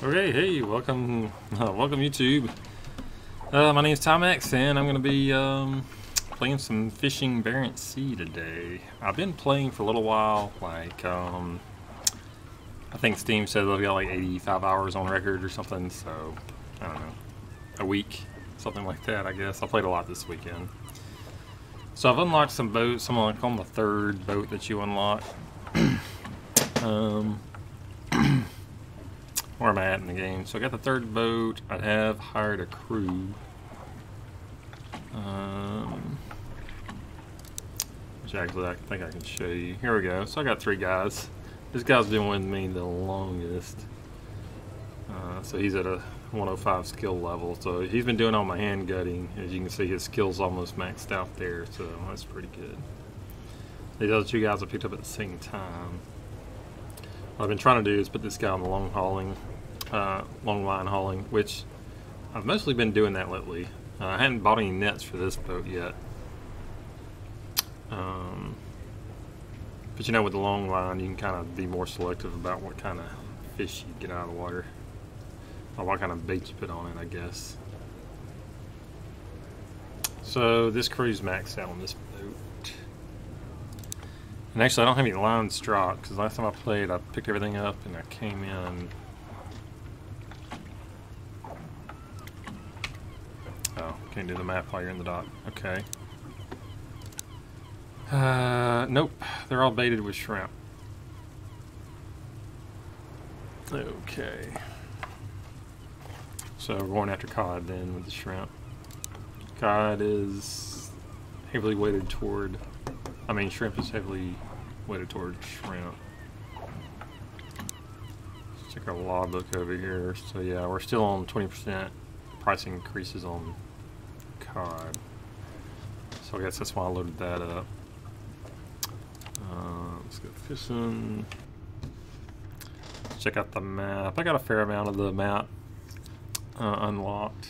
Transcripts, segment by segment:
Okay, hey, welcome YouTube. My name is Tom X, and I'm going to be playing some fishing Barents Sea today. I've been playing for a little while, like I think Steam said they've got like 85 hours on record or something, so I don't know, a week, something like that. I guess I played a lot this weekend. So I've unlocked some boats. I'm like on the third boat that you unlock. Where am I at in the game? So I got the third boat. I have hired a crew. Which actually I think I can show you. Here we go. So I got 3 guys. This guy's been with me the longest. So he's at a 105 skill level. So he's been doing all my hand gutting. As you can see, his skill's almost maxed out there. So that's pretty good. These other 2 guys I picked up at the same time. What I've been trying to do is put this guy on the long line hauling, which I've mostly been doing that lately. I hadn't bought any nets for this boat yet. But you know, with the long line, you can kind of be more selective about what kind of fish you get out of the water, or what kind of bait you put on it, I guess. So this crew's maxed out on this boat. And actually, I don't have any lines dropped, because last time I played, I picked everything up and I came in. Oh, can't do the map while you're in the dock. Okay. Nope. They're all baited with shrimp. Okay. So we're going after cod then with the shrimp. Cod is heavily weighted toward... shrimp is heavily weighted toward shrimp. Let's check our logbook over here. So yeah, we're still on 20% price increases on cod. So I guess that's why I loaded that up. Let's go fishing. Check out the map. I got a fair amount of the map unlocked.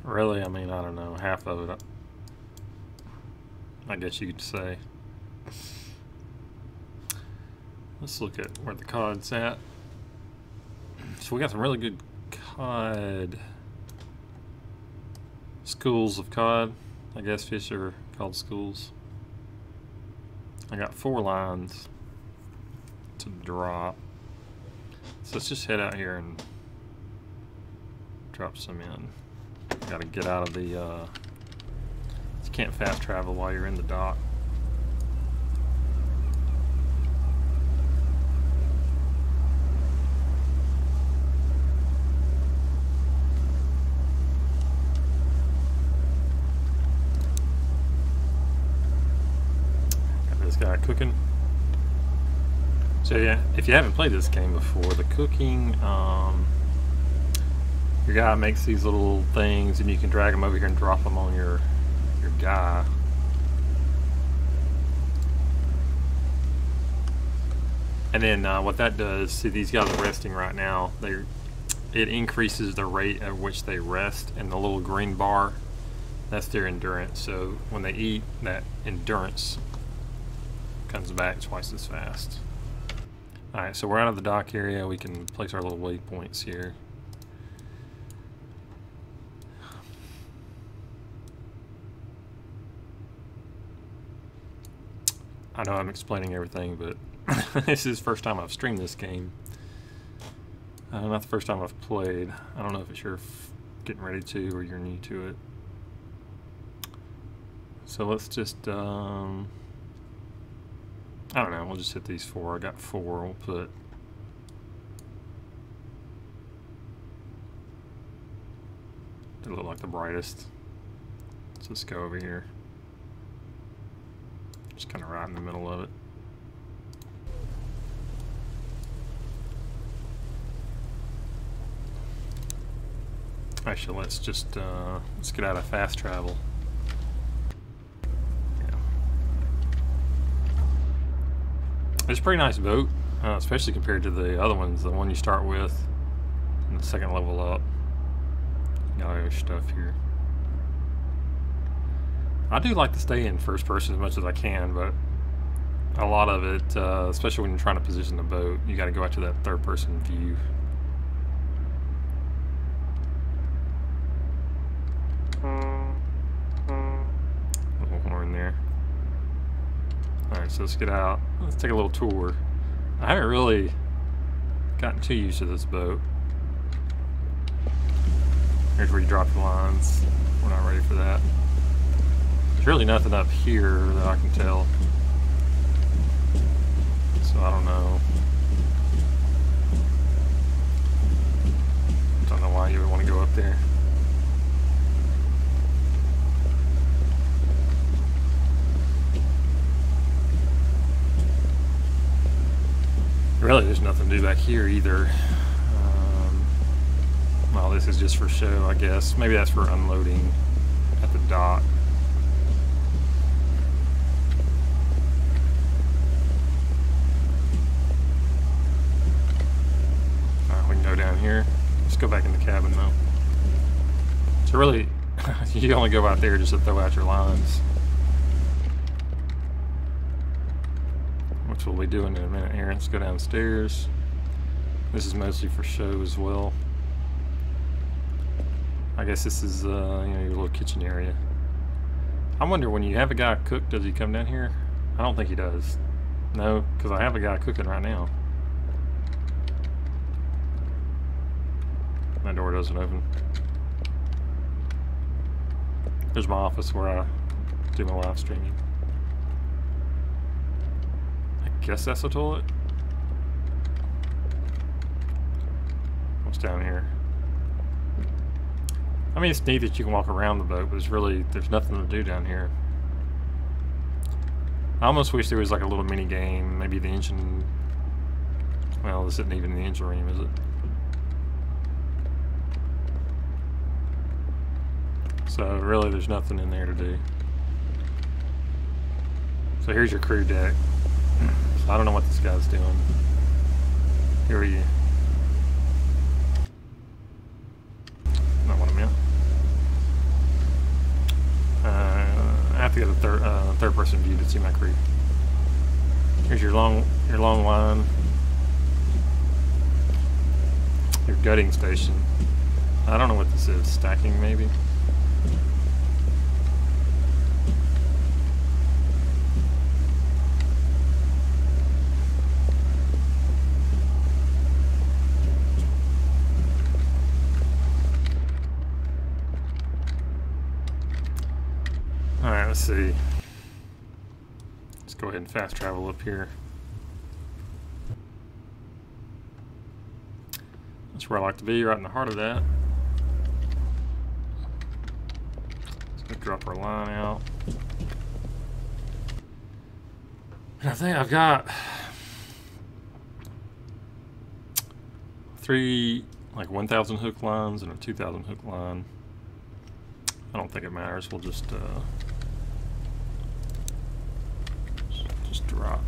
Really, I don't know, half of it, I guess you could say. Let's look at where the cod's at. So we got some really good cod. Schools of cod. I guess fish are called schools. I got 4 lines to drop. So let's just head out here and drop some in. Got to get out of the, you can't fast travel while you're in the dock. Got this guy cooking. So yeah, if you haven't played this game before, the cooking, your guy makes these little things and you can drag them over here and drop them on your guy. And then what that does, see these guys are resting right now, it increases the rate at which they rest, and the little green bar, that's their endurance. So when they eat, that endurance comes back twice as fast. Alright, so we're out of the dock area. We can place our little waypoints here. I know I'm explaining everything, but this is the first time I've streamed this game. Not the first time I've played. I don't know if you're getting ready to or you're new to it. So let's just, I don't know, we'll just hit these 4. I got 4. We'll put... They look like the brightest. Let's just go over here. Just kind of right in the middle of it. Actually, let's just let's get out of fast travel. Yeah. It's a pretty nice boat, especially compared to the other ones. The one you start with, and the second level up. Got all your stuff here. I do like to stay in first person as much as I can, but a lot of it, especially when you're trying to position the boat, you got to go out to that third-person view. Little horn there. Alright, so let's get out. Let's take a little tour. I haven't really gotten too used to this boat. Here's where you drop your lines. We're not ready for that. There's really nothing up here that I can tell. So I don't know. Don't know why you would want to go up there. Really, there's nothing to do back here either. Well, this is just for show, I guess. Maybe that's for unloading at the dock. Alright, we can go down here. Let's go back in the cabin though. So really, you only go out there just to throw out your lines. Which we'll be doing in a minute here. Let's go downstairs. This is mostly for show as well. I guess this is you know, your little kitchen area. I wonder, when you have a guy cook, does he come down here? I don't think he does. No, because I have a guy cooking right now. My door doesn't open. There's my office where I do my live streaming. I guess that's the toilet. What's down here? I mean, it's neat that you can walk around the boat, but there's nothing to do down here. I almost wish there was like a little mini game, maybe the engine. Well, this isn't even the engine room, is it? So really, there's nothing in there to do. So here's your crew deck. So I don't know what this guy's doing. Here are you. Not what I meant. I have to get a third-person view to see my crew. Here's your long line. Your gutting station. I don't know what this is. Stacking, maybe. Alright, let's see. Let's go ahead and fast travel up here. That's where I like to be, right in the heart of that. Let's go drop our line out. And I think I've got 3 like 1,000 hook lines and a 2,000 hook line. I don't think it matters. We'll just drop.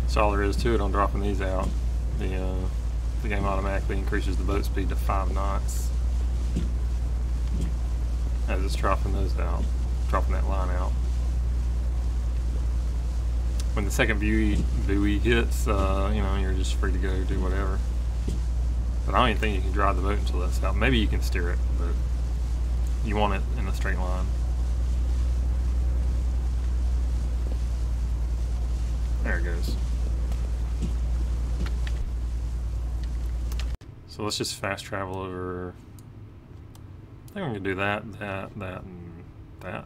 That's all there is to it on dropping these out. The game automatically increases the boat speed to 5 knots as it's dropping those out, dropping that line out. When the second buoy hits, you know, you're just free to go do whatever. But I don't even think you can drive the boat until that's out. Maybe you can steer it, but you want it in a straight line. There it goes. So let's just fast travel over. I think we can do that, and that.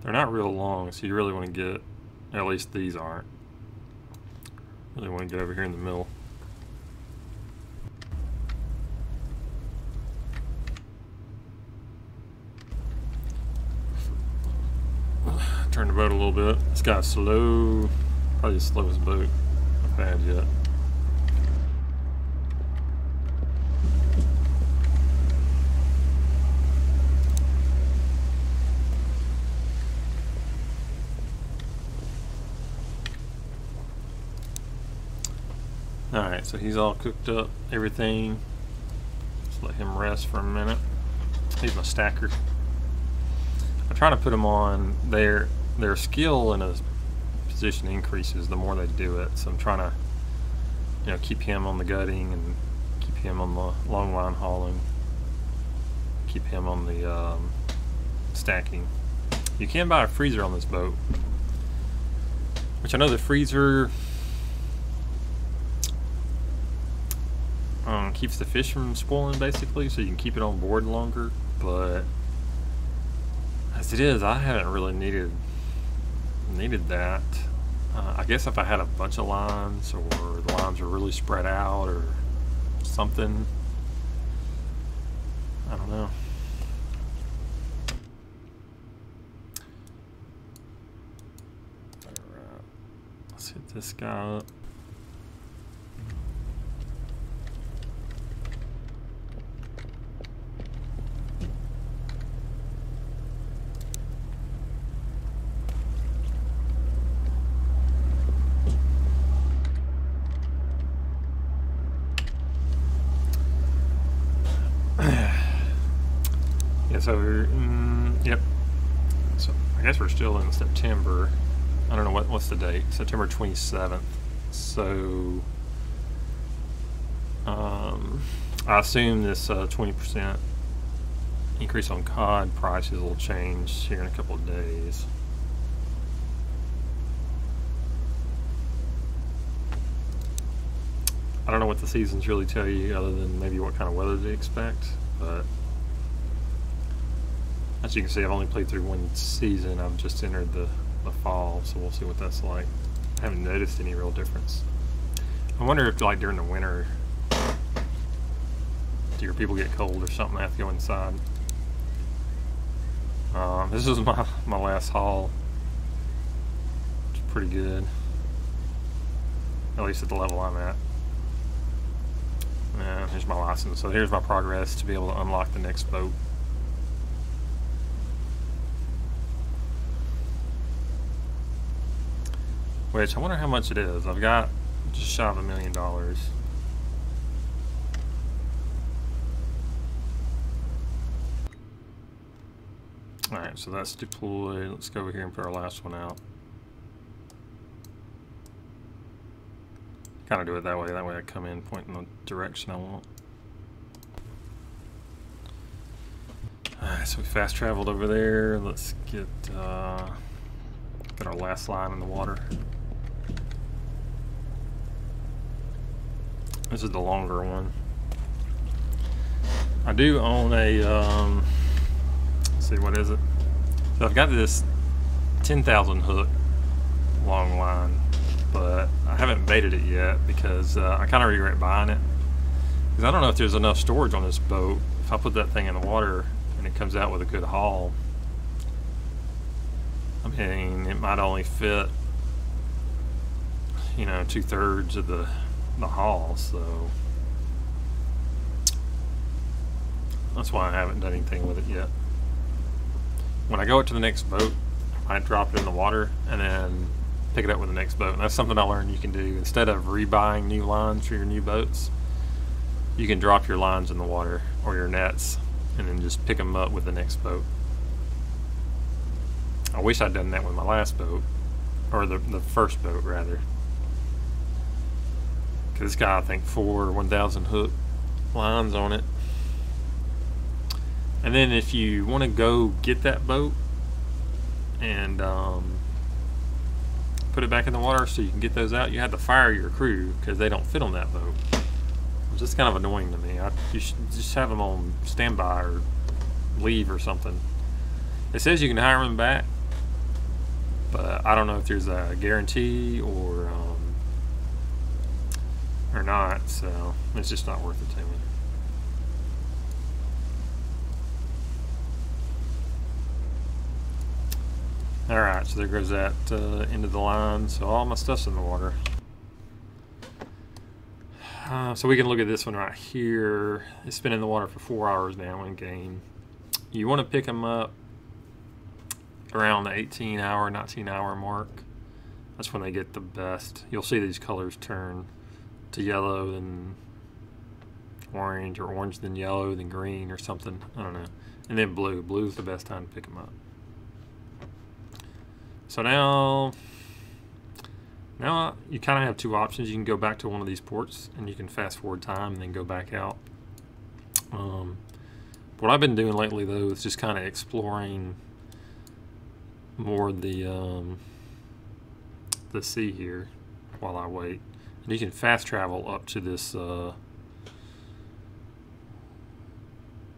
They're not real long, so you really want to get, at least these aren't. Really want to get over here in the middle. Turn the boat a little bit. This guy's slow, probably the slowest boat I've had yet. Alright, so he's all cooked up, everything. Just let him rest for a minute. He's my stacker. I'm trying to put them on their skill and his position increases the more they do it. So I'm trying to, you know, keep him on the gutting and keep him on the long line hauling. Keep him on the stacking. You can buy a freezer on this boat, which I know the freezer keeps the fish from spoiling basically, so you can keep it on board longer. But as it is, I haven't really needed that. I guess if I had a bunch of lines, or the lines were really spread out or something, I don't know. Alright, let's hit this guy up. So yep. So I guess we're still in September. I don't know what's the date. September 27th. So I assume this 20% increase on cod prices will change here in a couple of days. I don't know what the seasons really tell you, other than maybe what kind of weather to expect, but as you can see, I've only played through one season. I've just entered the fall, so we'll see what that's like. I haven't noticed any real difference. I wonder if, like, during the winter, do your people get cold or something? They have to go inside. This is my last haul. It's pretty good, at least at the level I'm at. And here's my license. So here's my progress to be able to unlock the next boat. Which, I wonder how much it is. I've got just shy of $1 million. Alright, so that's deployed. Let's go over here and put our last one out. Kind of do it that way I come in pointing the direction I want. Alright, so we fast traveled over there. Let's get our last line in the water. This is the longer one. I do own a, let's see, what is it? So I've got this 10,000 hook long line, but I haven't baited it yet because I kind of regret buying it. Because I don't know if there's enough storage on this boat. If I put that thing in the water and it comes out with a good haul, I mean, it might only fit, you know, 2/3 of the haul, so that's why I haven't done anything with it yet. When I go up to the next boat, I drop it in the water and then pick it up with the next boat. And that's something I learned you can do. Instead of rebuying new lines for your new boats, you can drop your lines in the water or your nets and then just pick them up with the next boat. I wish I'd done that with my last boat, or the first boat rather. Because it's got, I think, 4 1,000 hook lines on it. And then if you want to go get that boat and put it back in the water so you can get those out, you have to fire your crew because they don't fit on that boat. It's just kind of annoying to me. You should just have them on standby or leave or something. It says you can hire them back, but I don't know if there's a guarantee or not, so it's just not worth it to me. Alright, so there goes that end of the line. So all my stuff's in the water. So we can look at this one right here. It's been in the water for 4 hours now in game. You want to pick them up around the 18-hour, 19-hour mark. That's when they get the best. You'll see these colors turn to yellow, then orange, or orange then yellow, then green, or something. I don't know. And then blue. Blue is the best time to pick them up. So now you kind of have two options. You can go back to one of these ports and you can fast forward time and then go back out. What I've been doing lately though is just kind of exploring more the sea here while I wait. And you can fast travel up to this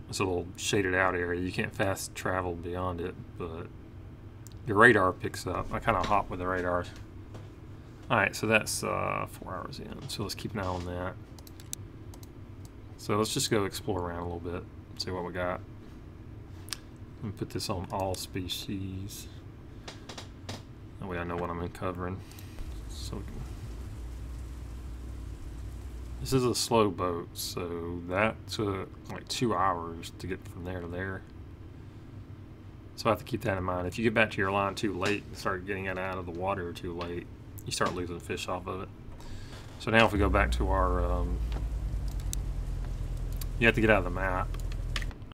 it's a little shaded out area. You can't fast travel beyond it, but your radar picks up. I kind of hop with the radar. Alright, so that's 4 hours in, so let's keep an eye on that. So let's just go explore around a little bit, see what we got. I'm gonna put this on all species. That way I know what I'm uncovering. So this is a slow boat, so that took like 2 hours to get from there to there. So I have to keep that in mind. If you get back to your line too late and start getting it out of the water too late, you start losing fish off of it. So now if we go back to our, you have to get out of the map,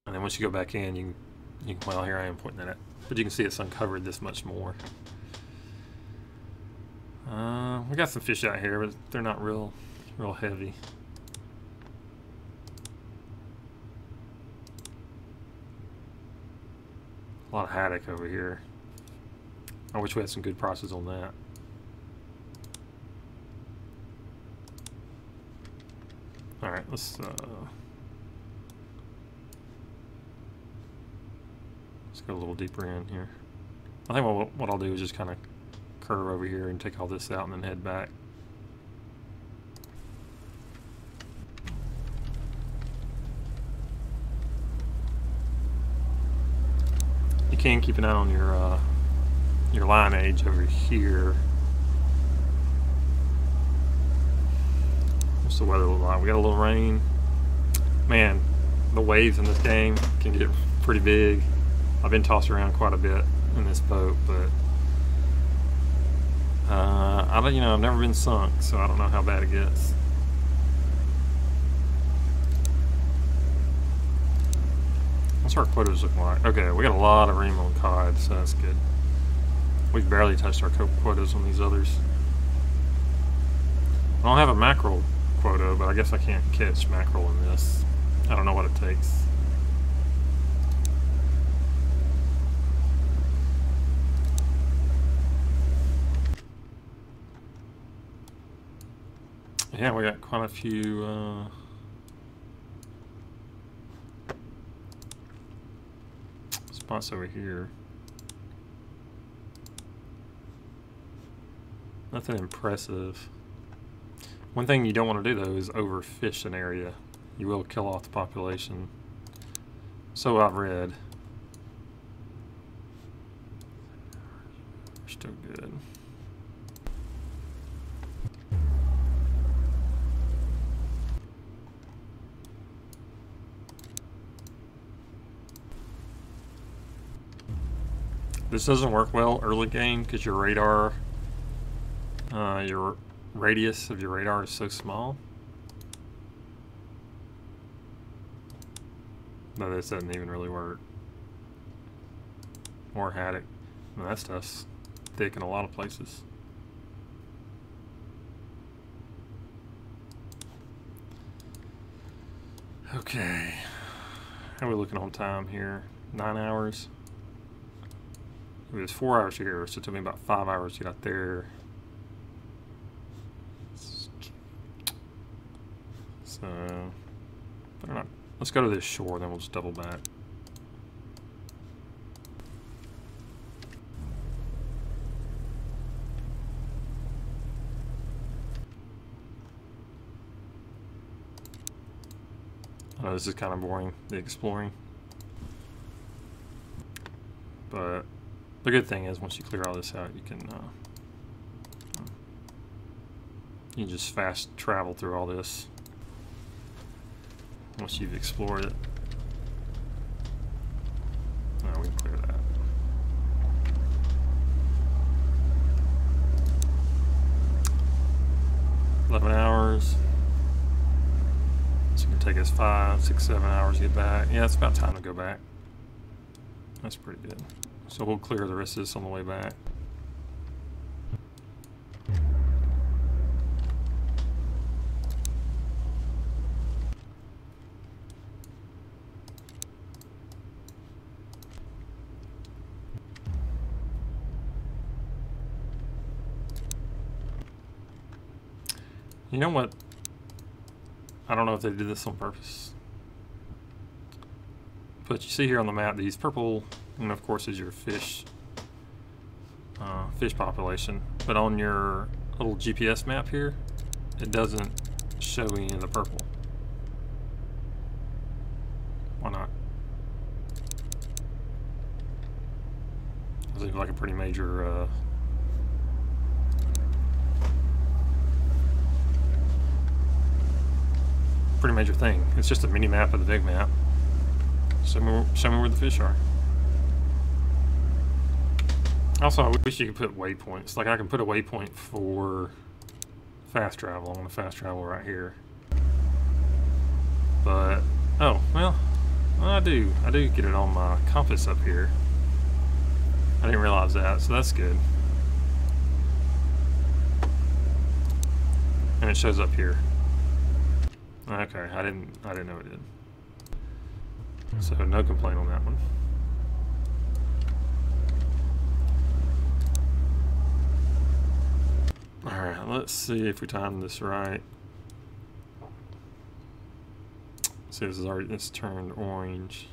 and then once you go back in, you can, well, here I am pointing at it, but you can see it's uncovered this much more. We got some fish out here, but they're not real heavy. A lot of haddock over here. I wish we had some good prices on that. Alright, let's go a little deeper in here. I think what I'll do is just kind of curve over here and take all this out and then head back. You can keep an eye on your line age over here. What's the weather look like? We got a little rain. Man, the waves in this game can get pretty big. I've been tossed around quite a bit in this boat, but I've never been sunk, so I don't know how bad it gets. What's our quotas looking like? Okay, we got a lot of ream on cod, so that's good. We've barely touched our quotas on these others. I don't have a mackerel quota, but I guess I can't catch mackerel in this. I don't know what it takes. Yeah, we got quite a few spots over here. Nothing impressive. One thing you don't want to do though is overfish an area. You will kill off the population. So I've read. We're still good. This doesn't work well early game because your radar, your radius of your radar is so small. No, this doesn't even really work. More haddock. Well, that stuff's thick in a lot of places. Okay. How are we looking on time here? 9 hours. It was 4 hours here, so it took me about 5 hours to get out there. So, better not. Let's go to this shore, then we'll just double back. I know this is kind of boring, the exploring. But the good thing is once you clear all this out, you can just fast travel through all this once you've explored it. No, we can clear that. $11 hours. take us 5, 6, 7 hours to get back. Yeah, it's about time to go back. That's pretty good. So we'll clear the rest of this on the way back. You know what? I don't know if they did this on purpose. But you see here on the map, these purple, and of course is your fish population. But on your little GPS map here, it doesn't show any of the purple. Why not? It seems like a pretty major thing. It's just a mini map of the big map. Show me where the fish are. Also, I wish you could put waypoints. Like I can put a waypoint for fast travel. I'm gonna fast travel right here. But oh well, I do get it on my compass up here. I didn't realize that, so that's good. And it shows up here. Okay, I didn't know it did. So no complaint on that one. Alright, let's see if we timed this right. See, it's turned orange.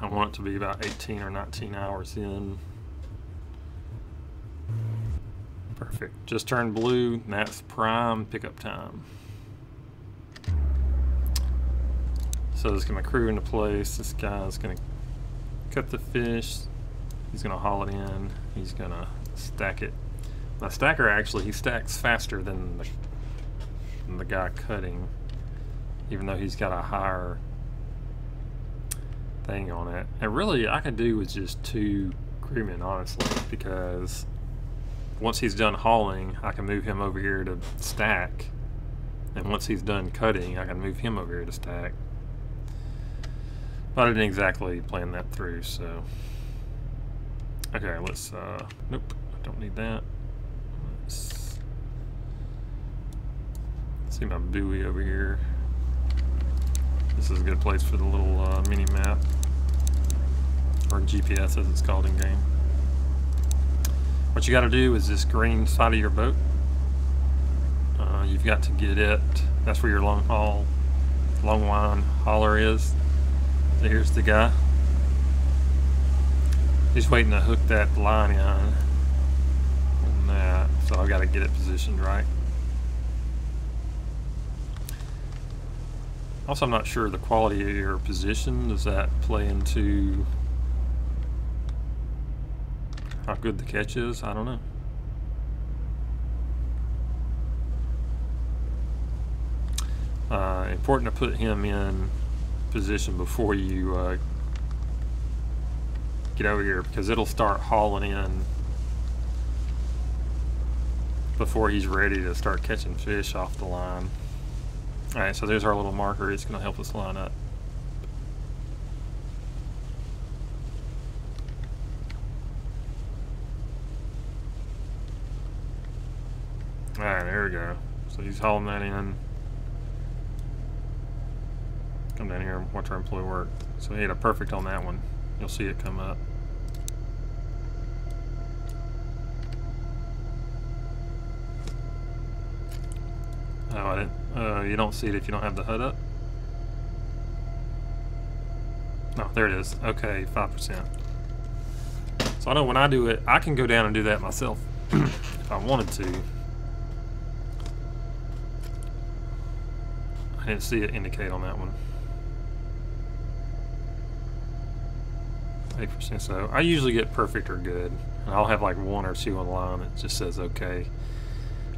I want it to be about 18 or 19 hours in. Perfect. Just turned blue, and that's prime pickup time. So it's going to crew into place. This guy's going to cut the fish. He's going to haul it in. He's going to stack it. The stacker actually, he stacks faster than the guy cutting, even though he's got a higher thing on it. And really, I could do with just 2 crewmen, honestly, because once he's done hauling, I can move him over here to stack. And once he's done cutting, I can move him over here to stack. But I didn't exactly plan that through, so. Okay, let's, nope, I don't need that. Let's see my buoy over here. This is a good place for the little mini map, or GPS as it's called in game. What you got to do is this green side of your boat. You've got to get it. That's where your long line hauler is. So here's the guy. He's waiting to hook that line on that. So I got to get it positioned right. Also, I'm not sure the quality of your position. Does that play into how good the catch is? I don't know. Important to put him in position before you get over here, because it'll start hauling in before he's ready to start catching fish off the line. Alright, so there's our little marker. It's going to help us line up. Alright, there we go. So he's hauling that in. Come down here and watch our employee work. So he had a perfect on that one. You'll see it come up. Oh, I didn't. You don't see it if you don't have the HUD up? No, there it is. Okay, 5%. So I know when I do it, I can go down and do that myself if I wanted to. I didn't see it indicate on that one. 8%. So I usually get perfect or good. And I'll have like 1 or 2 on the line that just says okay.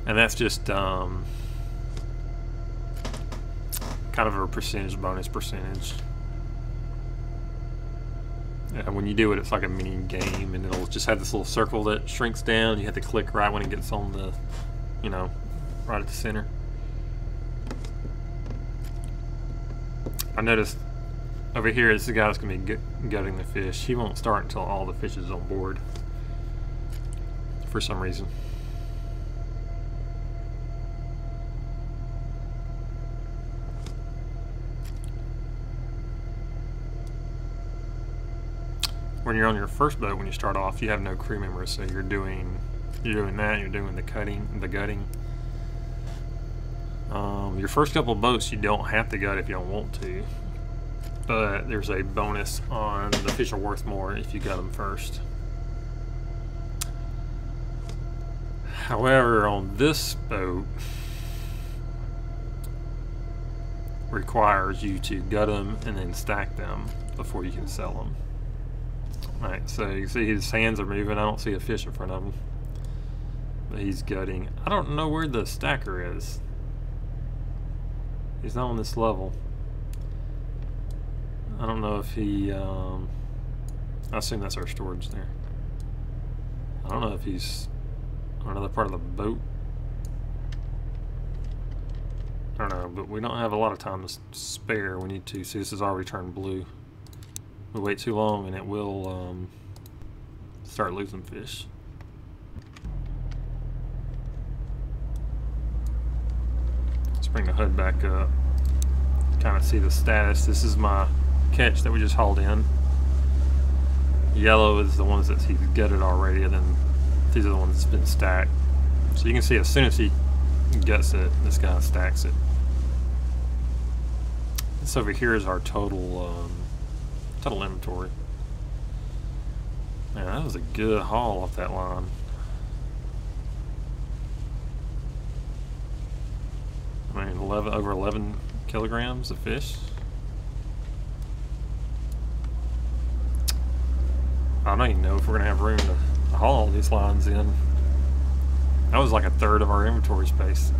And that's just kind of a percentage bonus percentage. When you do it, it's like a mini game, and it'll just have this little circle that shrinks down. You have to click right when it gets on the, you know, right at the center. I noticed over here, this guy's going to be gutting the fish. He won't start until all the fish is on board, for some reason. When you're on your first boat, when you start off, you have no crew members, so you're doing that. You're doing the gutting. Your first couple of boats, you don't have to gut if you don't want to, but there's a bonus on the fish are worth more if you gut them first. However, on this boat, requires you to gut them and then stack them before you can sell them. Alright, so you see his hands are moving. I don't see a fish in front of him, but he's gutting. I don't know where the stacker is. He's not on this level. I don't know if he, I assume that's our storage there. I don't know if he's on another part of the boat. I don't know, but we don't have a lot of time to spare. We need to see, this is already turned blue. We wait too long and it will start losing fish. Let's bring the HUD back up. Kind of see the status. This is my catch that we just hauled in. Yellow is the ones that he's gutted already, and then these are the ones that's been stacked. So you can see as soon as he guts it, this guy stacks it. This over here is our total inventory. Man, that was a good haul off that line. I mean, over 11 kilograms of fish. I don't even know if we're gonna have room to haul all these lines in. That was like a third of our inventory space.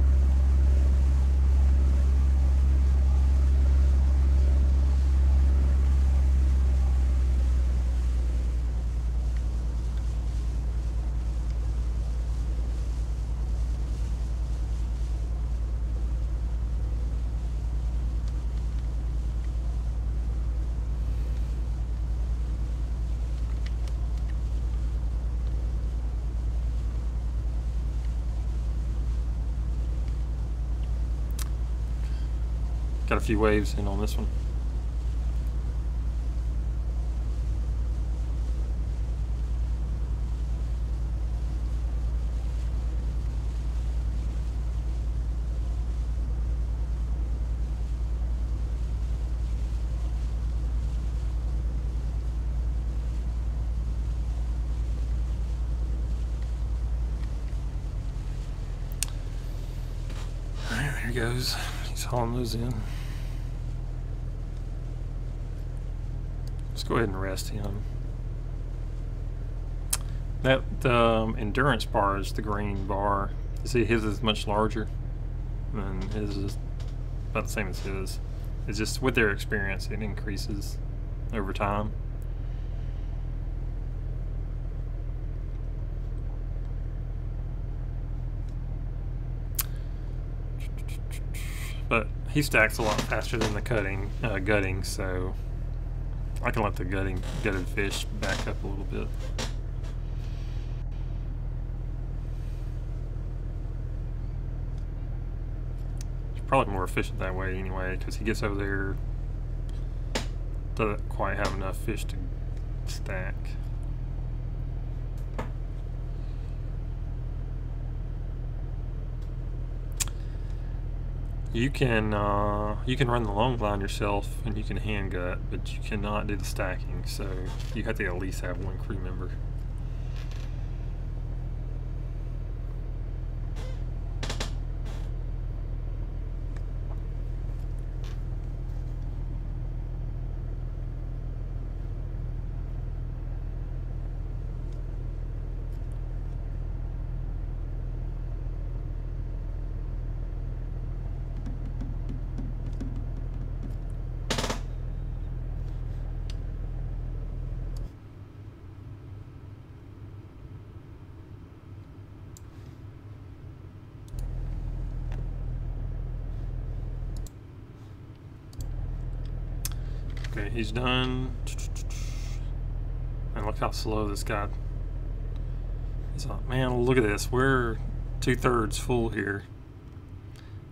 Got a few waves in on this one. Alright, there he goes. He's hauling those in. Let's go ahead and rest him. That endurance bar is the green bar. You see his is much larger, and his is about the same as his. It's just with their experience, it increases over time. But he stacks a lot faster than the gutting, so I can let the gutted fish back up a little bit. It's probably more efficient that way anyway, because he gets over there, doesn't quite have enough fish to stack. You can run the long line yourself, and you can hand gut, but you cannot do the stacking. So you have to at least have one crew member. Okay, he's done. And look how slow this guy is. Man, look at this. We're 2/3 full here.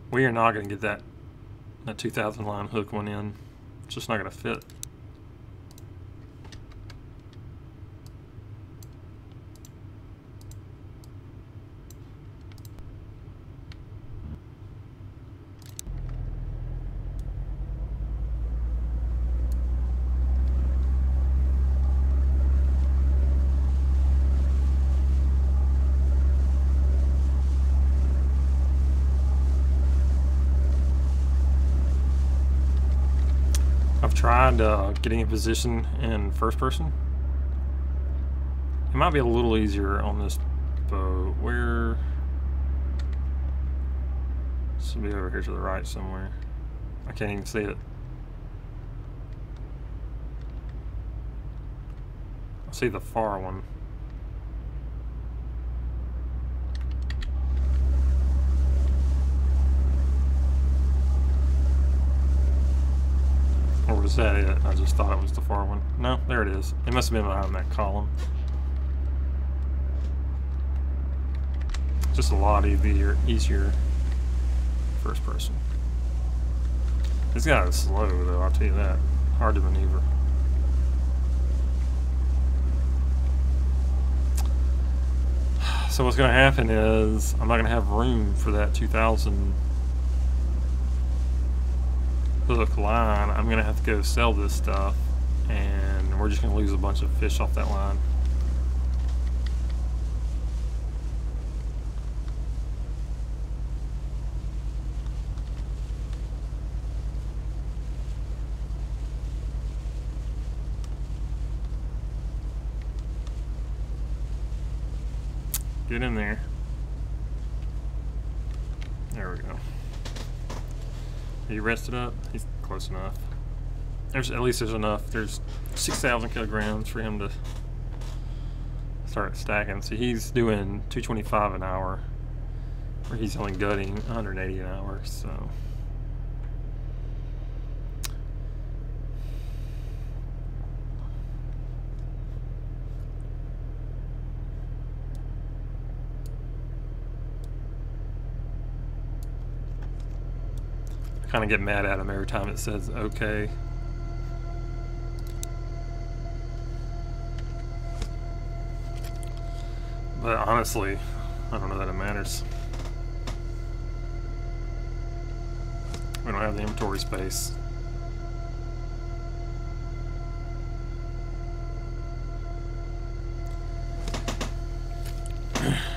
We are not going to get that 2,000 line hook one in. It's just not going to fit. I've tried getting in position in first person. It might be a little easier on this boat. Where? This will be over here to the right somewhere. I can't even see it. I see the far one. Or was that it? I just thought it was the far one. No, there it is. It must have been behind that column. Just a lot easier first person. This guy is slow though, I'll tell you that. Hard to maneuver. So what's going to happen is I'm not going to have room for that 2,000 hook line. I'm going to have to go sell this stuff, and we're just going to lose a bunch of fish off that line. Get in there. There we go. Are you rested up? He's close enough. At least there's enough. There's 6,000 kilograms for him to start stacking. So he's doing 225 an hour, where he's only gutting 180 an hour. So kind of get mad at him every time it says okay. But honestly, I don't know that it matters. We don't have the inventory space.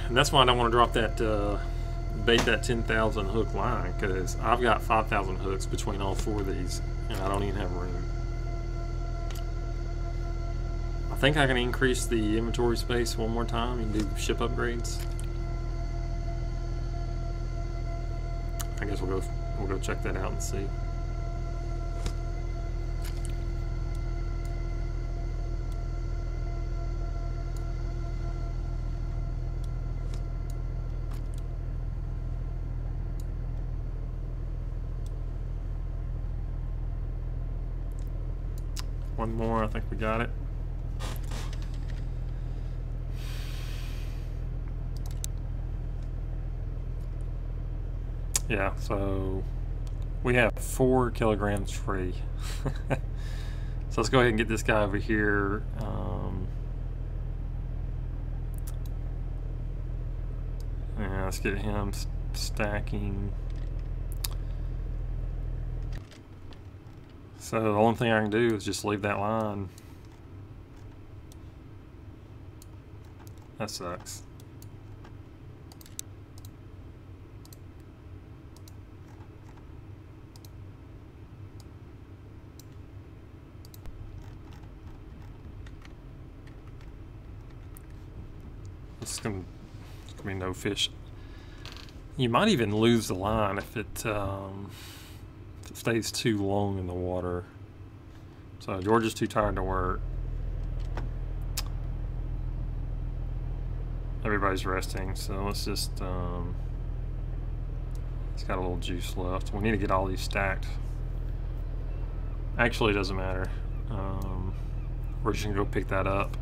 And that's why I don't want to drop that bait that 10,000 hook line, because I've got 5,000 hooks between all four of these and I don't even have room. I think I can increase the inventory space one more time and do ship upgrades. I guess we'll go check that out and see. One more, I think we got it. Yeah, so we have 4 kilograms free. So let's go ahead and get this guy over here. Yeah, let's get him stacking. So the only thing I can do is just leave that line. That sucks. It's gonna be no fish. You might even lose the line if it stays too long in the water. So George is too tired to work. Everybody's resting, so let's just it's got a little juice left. We need to get all these stacked. Actually, it doesn't matter. We're just gonna go pick that up.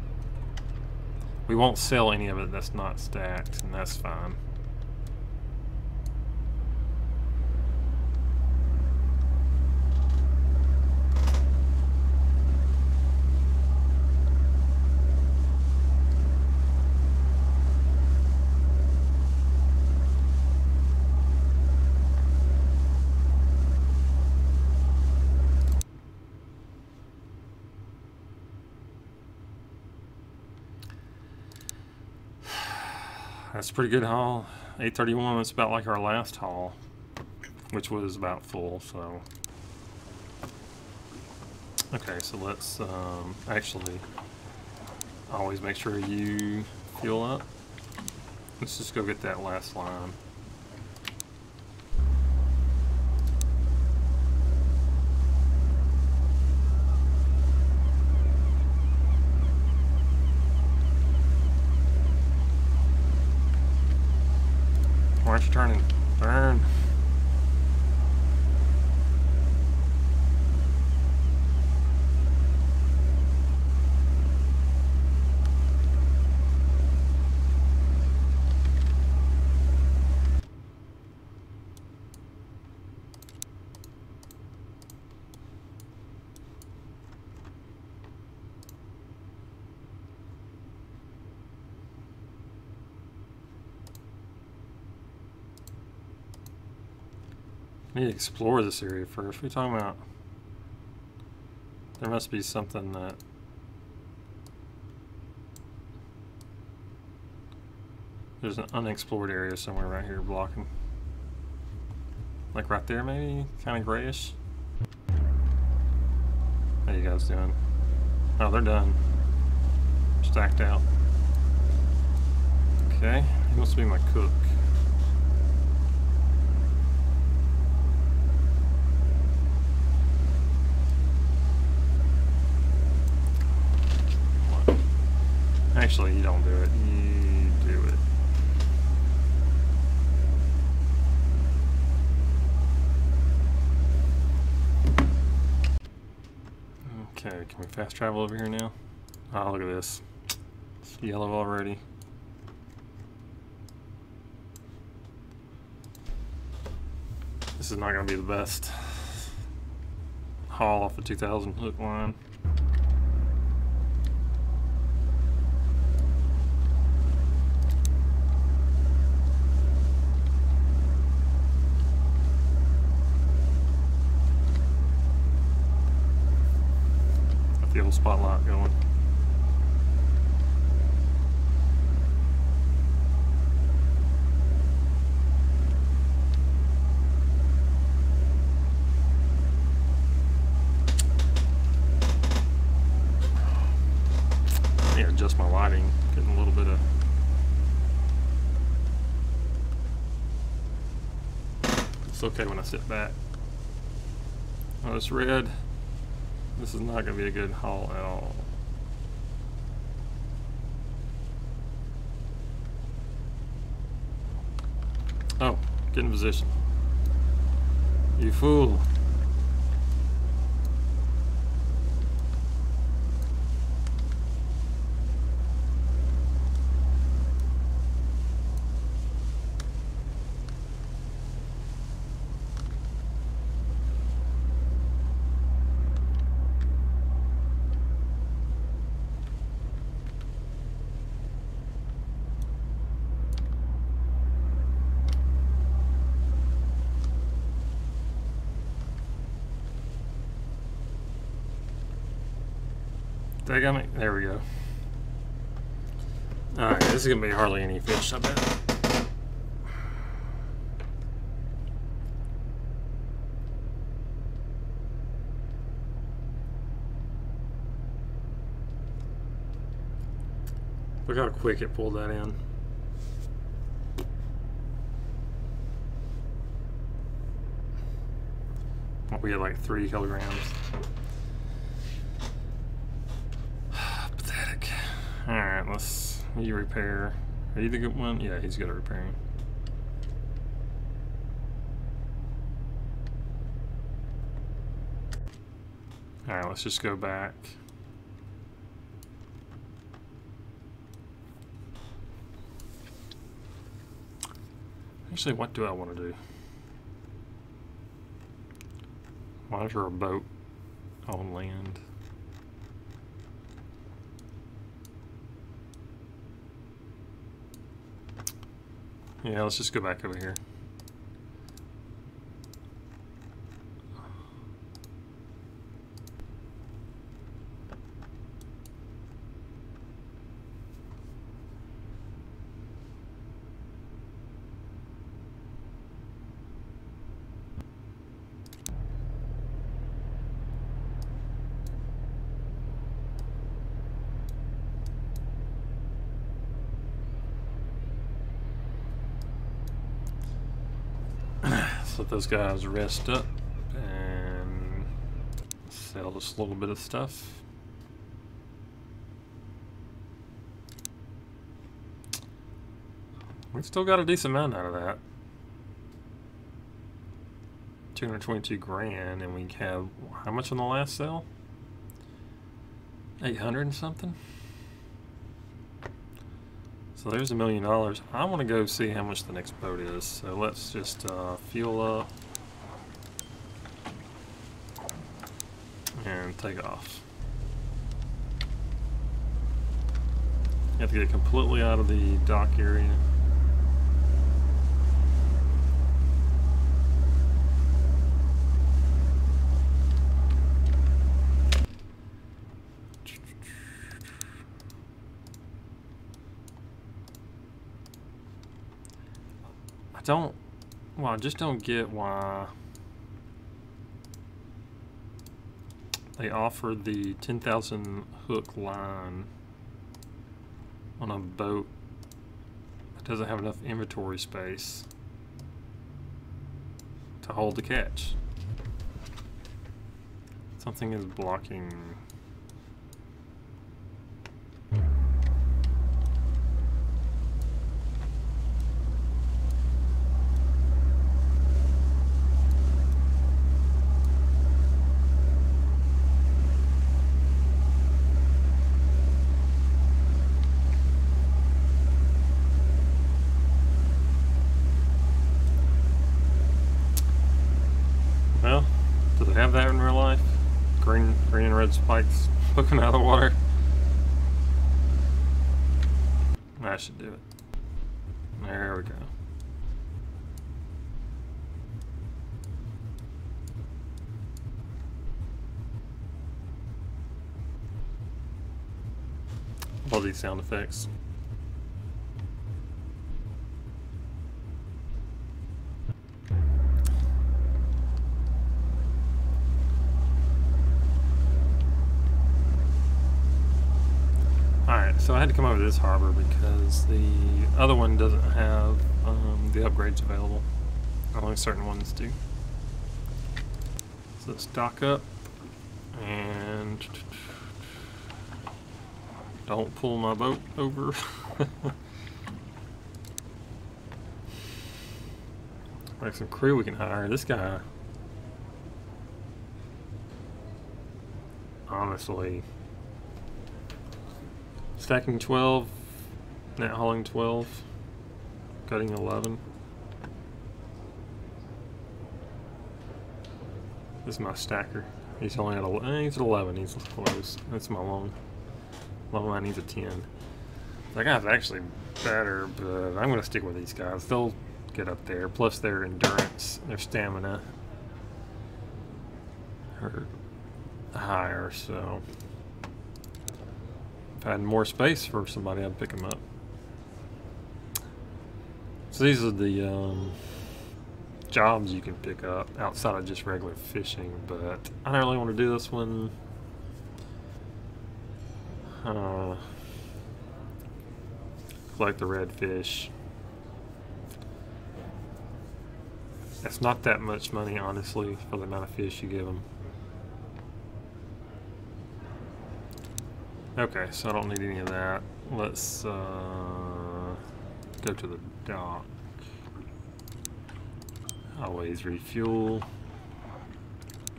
We won't sell any of it that's not stacked, and that's fine. That's a pretty good haul. 831, that's about like our last haul, which was about full, so. Okay, so let's actually always make sure you fuel up. Let's just go get that last line. Why aren't you turning? Burn. I need to explore this area first. What are you talking about? There must be something that... There's an unexplored area somewhere right here blocking. Like right there maybe? Kind of grayish? How you guys doing? Oh, they're done. Stacked out. Okay, he must be my cook. Actually, you don't do it. You do it. Okay, can we fast travel over here now? Oh, look at this. It's yellow already. This is not going to be the best haul off a 2000 hook line. The old spotlight going. Yeah, adjust my lighting, getting a little bit of. It's okay when I sit back. Oh, it's red. This is not going to be a good haul at all. Oh, get in position. You fool. They got me. There we go. Alright, this is gonna be hardly any fish, I bet. Look how quick it pulled that in. We had like 3 kilograms. Pathetic. Alright, let's. You repair. Are you the good one? Yeah, he's good at repairing. Alright, let's just go back. Actually, what do I want to do? Monitor a boat on land. Yeah, let's just go back over here. Let those guys rest up and sell just a little bit of stuff. We still got a decent amount out of that. 222 grand, and we have how much on the last sale? 800 and something. So there's $1 million. I want to go see how much the next boat is. So let's just fuel up and take off. You have to get completely out of the dock area. I just don't get why they offered the 10,000 hook line on a boat that doesn't have enough inventory space to hold the catch. Something is blocking. Well, do they have that in real life? Green and red spikes poking out of the water? I should do it. There we go. All these sound effects. So I had to come over to this harbor because the other one doesn't have the upgrades available. Only certain ones do. So let's dock up and don't pull my boat over. Like some crew we can hire. This guy, honestly, stacking 12, net hauling 12, cutting 11. This is my stacker. He's only at 11. He's at 11. He's close. That's my long line. He's a 10. That guy's actually better, but I'm gonna stick with these guys. They'll get up there. Plus their endurance, their stamina are higher. So if I had more space for somebody, I'd pick them up. So these are the jobs you can pick up outside of just regular fishing, but I don't really want to do this one. Collect the redfish. That's not that much money, honestly, for the amount of fish you give them. Okay, so I don't need any of that. Let's go to the dock. Always refuel.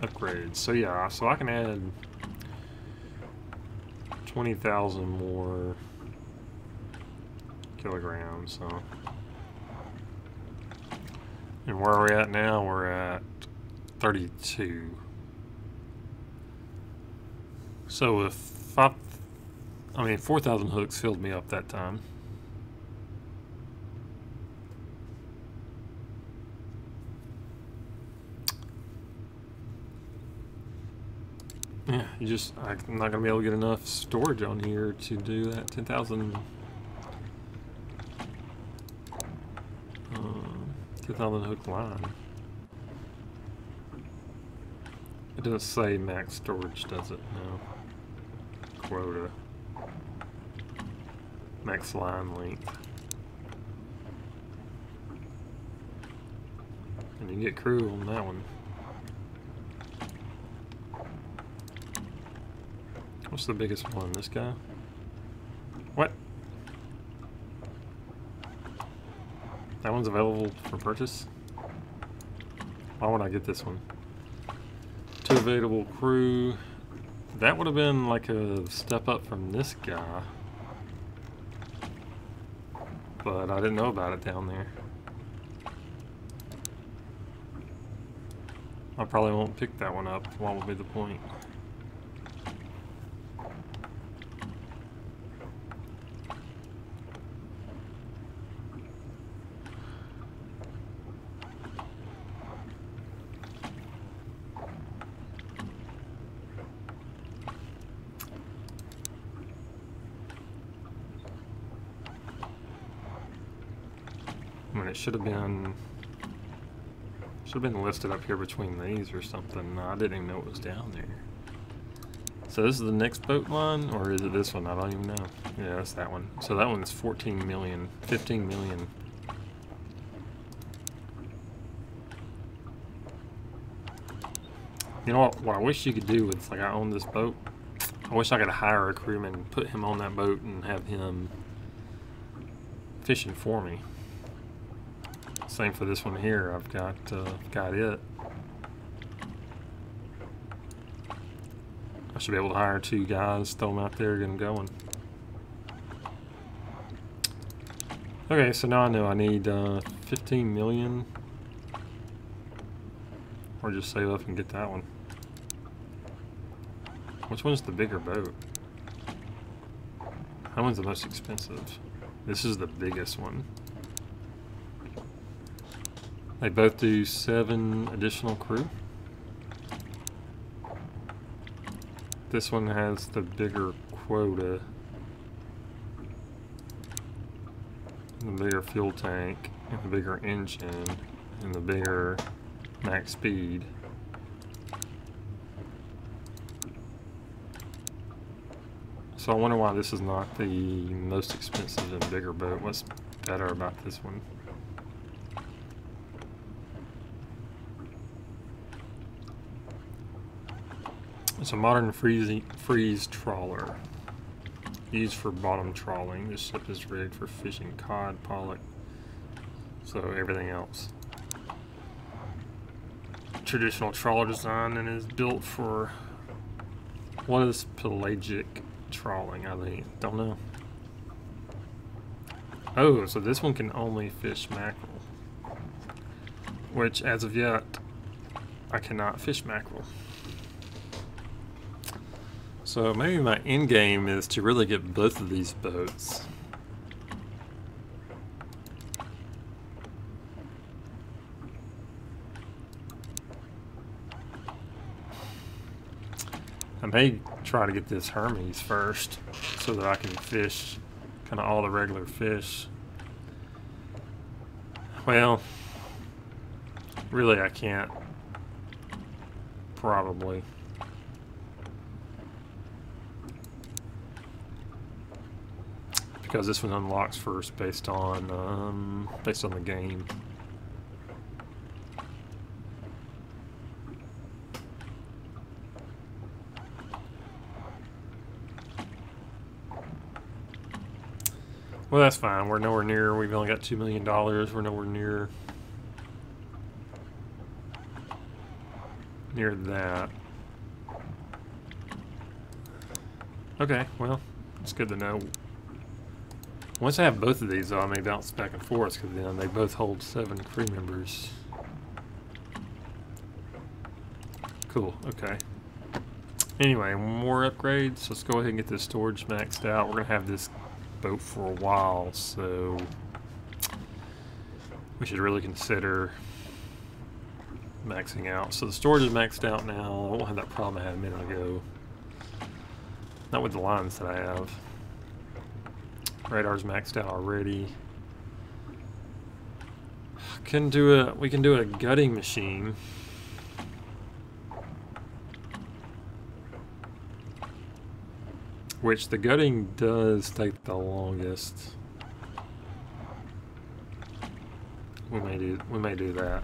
upgrades. So yeah, so I can add 20,000 more kilograms. So, and where are we at now? We're at 32. So if 4,000 hooks filled me up that time. Yeah, I'm not gonna be able to get enough storage on here to do that 10,000 hook line. It doesn't say max storage, does it? No. Quota. Max line length. And you get crew on that one. What's the biggest one? This guy? What? That one's available for purchase? Why would I get this one? 2 available crew. That would have been like a step up from this guy. But I didn't know about it down there. I probably won't pick that one up. What will be the point? I mean, it should have been listed up here between these or something. I didn't even know it was down there. So this is the next boat line, or is it this one? I don't even know. Yeah, that's that one. So that one's 14 million, 15 million. You know what I wish you could do is, like, I own this boat. I wish I could hire a crewman, put him on that boat, and have him fishing for me. Same for this one here. I've got it. I should be able to hire 2 guys, throw them out there, get them going. Okay, so now I know I need 15 million, or just save up and get that one. Which one's the bigger boat? That one's the most expensive. This is the biggest one. They both do 7 additional crew. This one has the bigger quota, the bigger fuel tank, and the bigger engine, and the bigger max speed. So I wonder why this is not the most expensive and bigger boat. What's better about this one? It's a modern freeze trawler used for bottom trawling. This ship is rigged for fishing cod, pollock, so everything else. Traditional trawler design, and is built for what is pelagic trawling, I think. Don't know. Oh, so this one can only fish mackerel, which as of yet I cannot fish mackerel. So maybe my end game is to really get both of these boats. I may try to get this Hermes first so that I can fish kind of all the regular fish. Well, really I can't. Probably. Because this one unlocks first based on the game. Well, that's fine. We're nowhere near. We've only got $2 million. We're nowhere near near that. Okay, well, it's good to know. Once I have both of these, though, I may bounce back and forth because then they both hold 7 crew members. Cool, okay. Anyway, more upgrades. Let's go ahead and get this storage maxed out. We're going to have this boat for a while, so we should really consider maxing out. So the storage is maxed out now. I won't have that problem I had a minute ago. Not with the lines that I have. Radar's maxed out already. We can do a gutting machine. Which the gutting does take the longest. We may do that.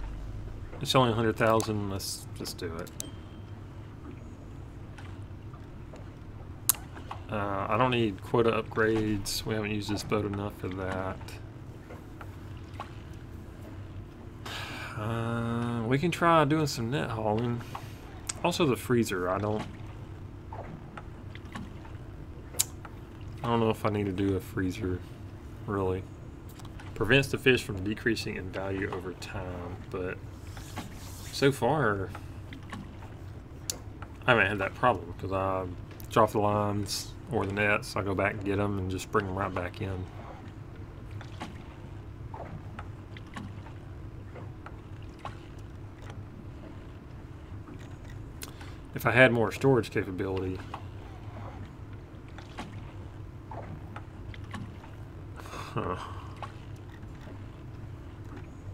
It's only 100,000. Let's just do it. I don't need quota upgrades. We haven't used this boat enough for that. We can try doing some net hauling. Also the freezer. I don't know if I need to do a freezer, really. Prevents the fish from decreasing in value over time, but so far I haven't had that problem because I drop the lines or the nets, I go back and get them and just bring them right back in. If I had more storage capability,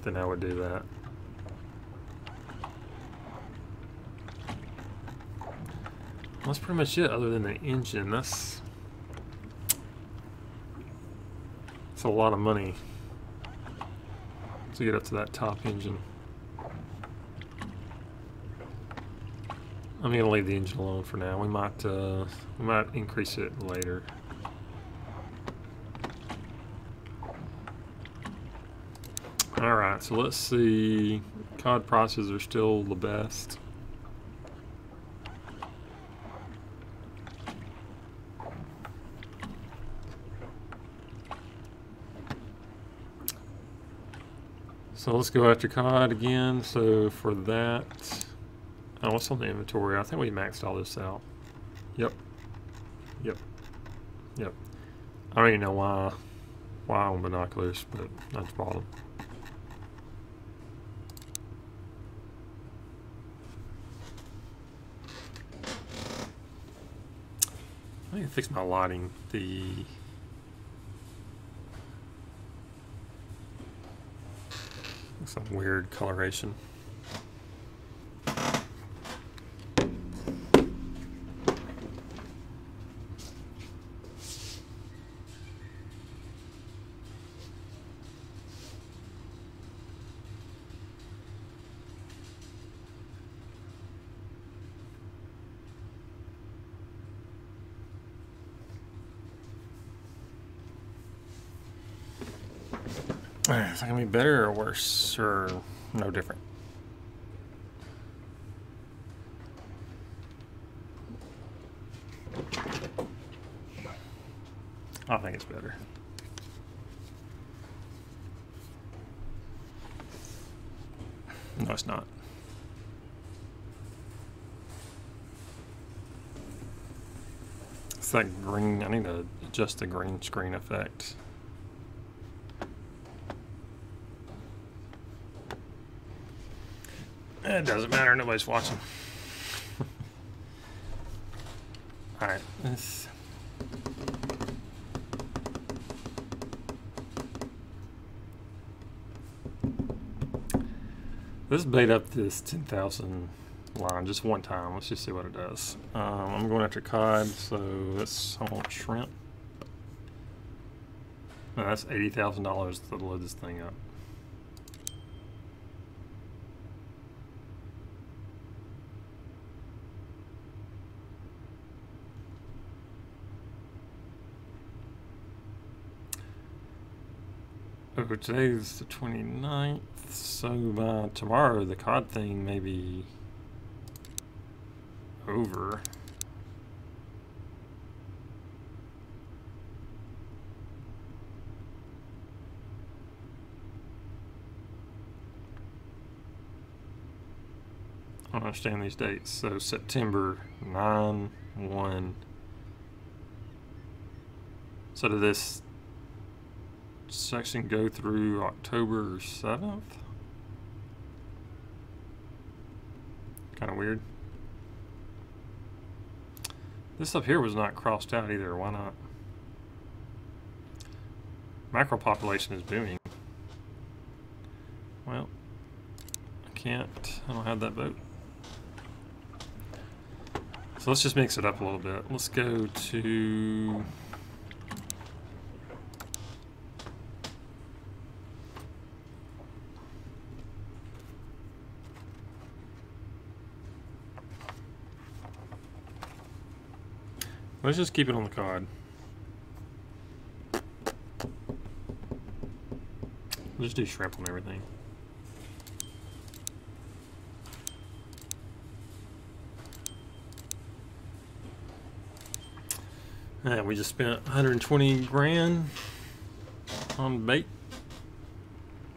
then I would do that. That's pretty much it other than the engine. That's a lot of money to get up to that top engine. I'm gonna leave the engine alone for now. We might increase it later. Alright, so let's see. Cod prices are still the best. So let's go after cod again. So for that, oh, what's on the inventory? I think we maxed all this out. Yep. Yep. Yep. I don't even know why I own binoculars, but I just bought them. I need to fix my lighting. Some weird coloration. Is that gonna be better or worse or no different? I think it's better. No, it's not. It's that green. I need to adjust the green screen effect. It doesn't matter, nobody's watching. Alright, let's bait up this 10,000 line just one time. Let's just see what it does. I'm going after cod, so I want shrimp. No, that's $80,000 to load this thing up. Okay, today's the 29th, so by tomorrow the cod thing maybe over. I don't understand these dates. So September 9/1. So did this section go through October 7th? Kind of weird. This up here was not crossed out either. Why not? Macro population is booming. Well, I can't. I don't have that vote. So let's just mix it up a little bit. Let's go to let's just keep it on the card. We'll just do shrimp on everything. And we just spent 120 grand on bait,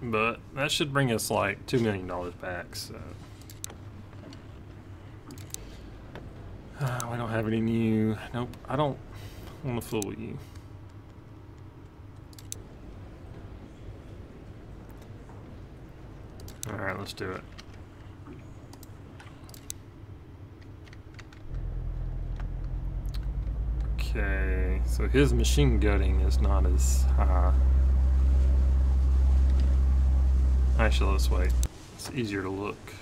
but that should bring us like $2 million back. So we don't have any new. Nope, I don't want to fool you. All right, let's do it. Okay, so his machine gutting is not as high. Actually, let's wait. It's easier to look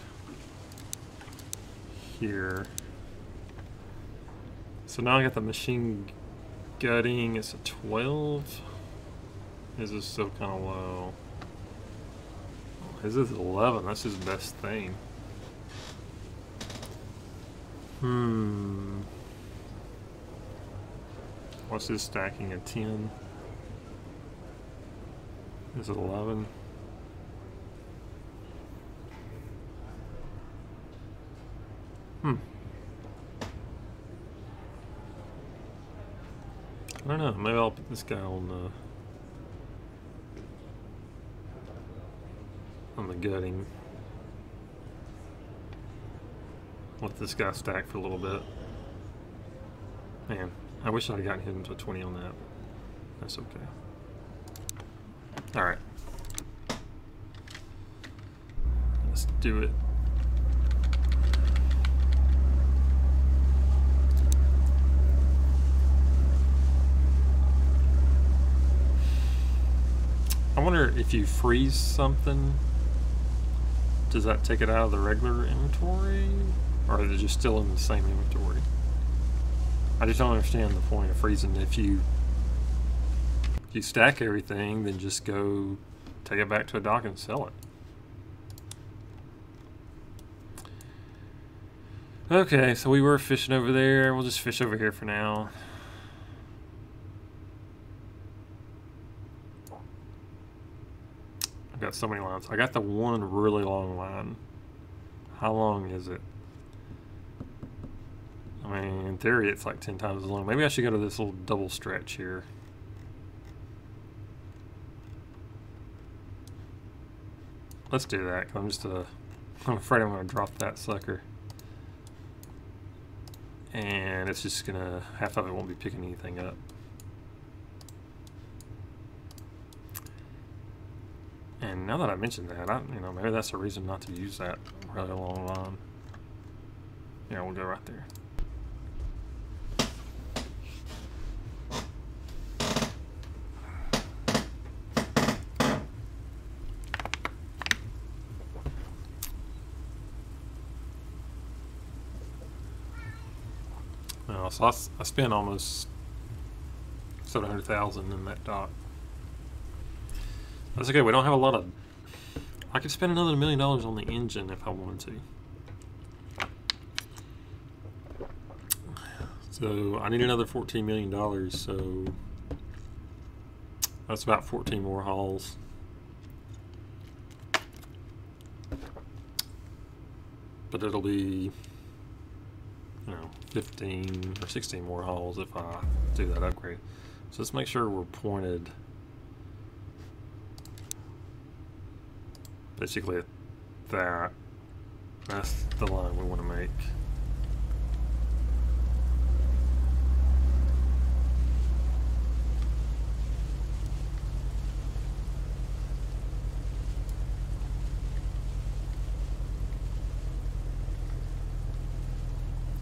here. So now I got the machine gutting. It's a 12. His is still kind of low. His is 11. That's his best thing. What's his stacking? A 10? Is it 11? I don't know. Maybe I'll put this guy on the gutting. Let this guy stack for a little bit. Man, I wish I'd gotten him to 20 on that. That's okay. Alright. Let's do it. I wonder if you freeze something, does that take it out of the regular inventory? Or is it just still in the same inventory? I just don't understand the point of freezing. If you stack everything, then just go take it back to a dock and sell it. Okay, so we were fishing over there. We'll just fish over here for now. I've got so many lines. I got the one really long line. How long is it? I mean, in theory, it's like 10 times as long. Maybe I should go to this little double stretch here. Let's do that, 'cause I'm afraid I'm going to drop that sucker. And it's just going to, half of it won't be picking anything up. And now that I mentioned that, maybe that's a reason not to use that really long line. Yeah, we'll go right there. So I spent almost $700,000 in that dock. That's okay. We don't have a lot of. I could spend another $1 million on the engine if I wanted to. So I need another $14 million. So that's about 14 more hauls. But it'll be you know, 15 or 16 more holes if I do that upgrade. So let's make sure we're pointed basically at that. That's the line we want to make.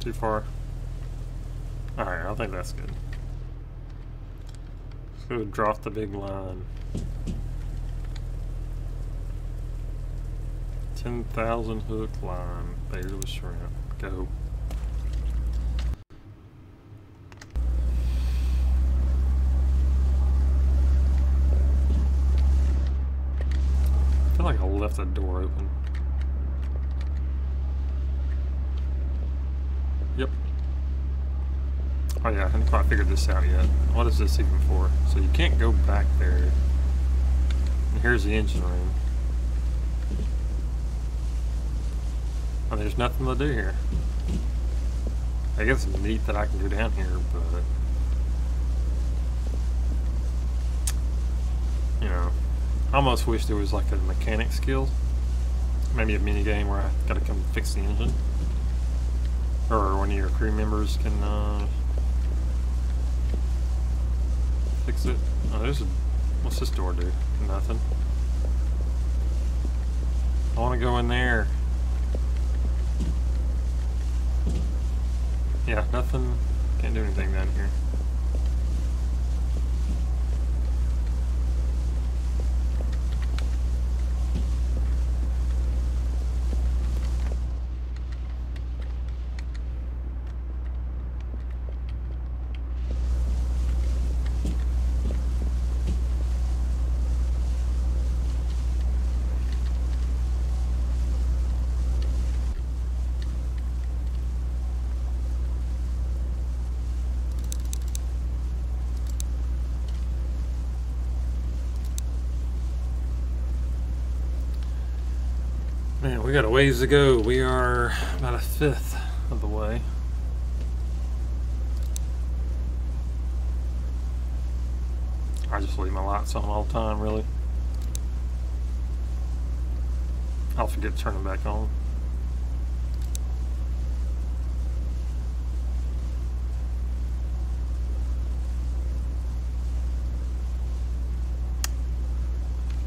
Too far? Alright, I think that's good. Let's go drop the big line. 10,000 hook line, baited with shrimp. Go. I feel like I left that door open. Yep. Oh yeah, I haven't quite figured this out yet. What is this even for? So you can't go back there. And here's the engine room. Oh, there's nothing to do here. I guess it's neat that I can go down here, but you know, I almost wish there was like a mechanic skill. Maybe a mini game where I gotta come fix the engine. Or one of your crew members can fix it. Oh, there's a... What's this door do? Nothing. I want to go in there. Yeah, nothing. Can't do anything down here. Man, we got a ways to go. We are about a fifth of the way. I just leave my lights on all the time, really. I'll forget to turn them back on.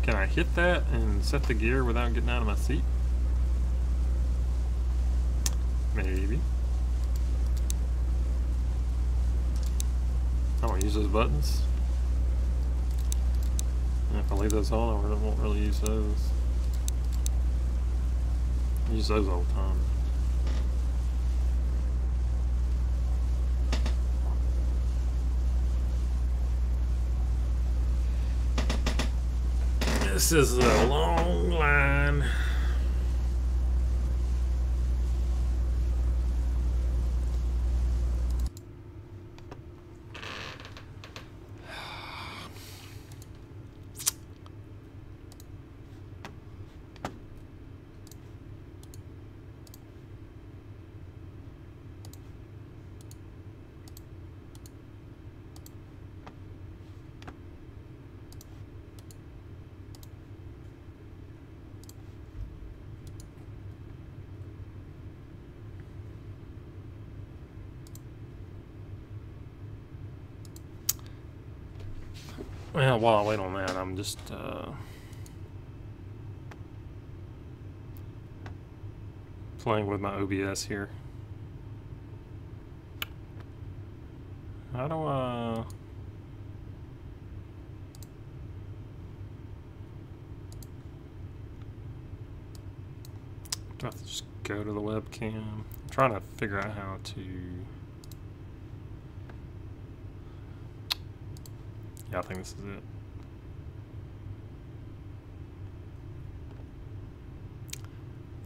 Can I hit that and set the gear without getting out of my seat? Maybe. I won't use those buttons. And if I leave those on, I won't really use those. I use those all the time. This is a long line. Well, while I wait on that, I'm just playing with my OBS here. How do I... Do I have to just go to the webcam? I'm trying to figure out how to... Yeah, I think this is it.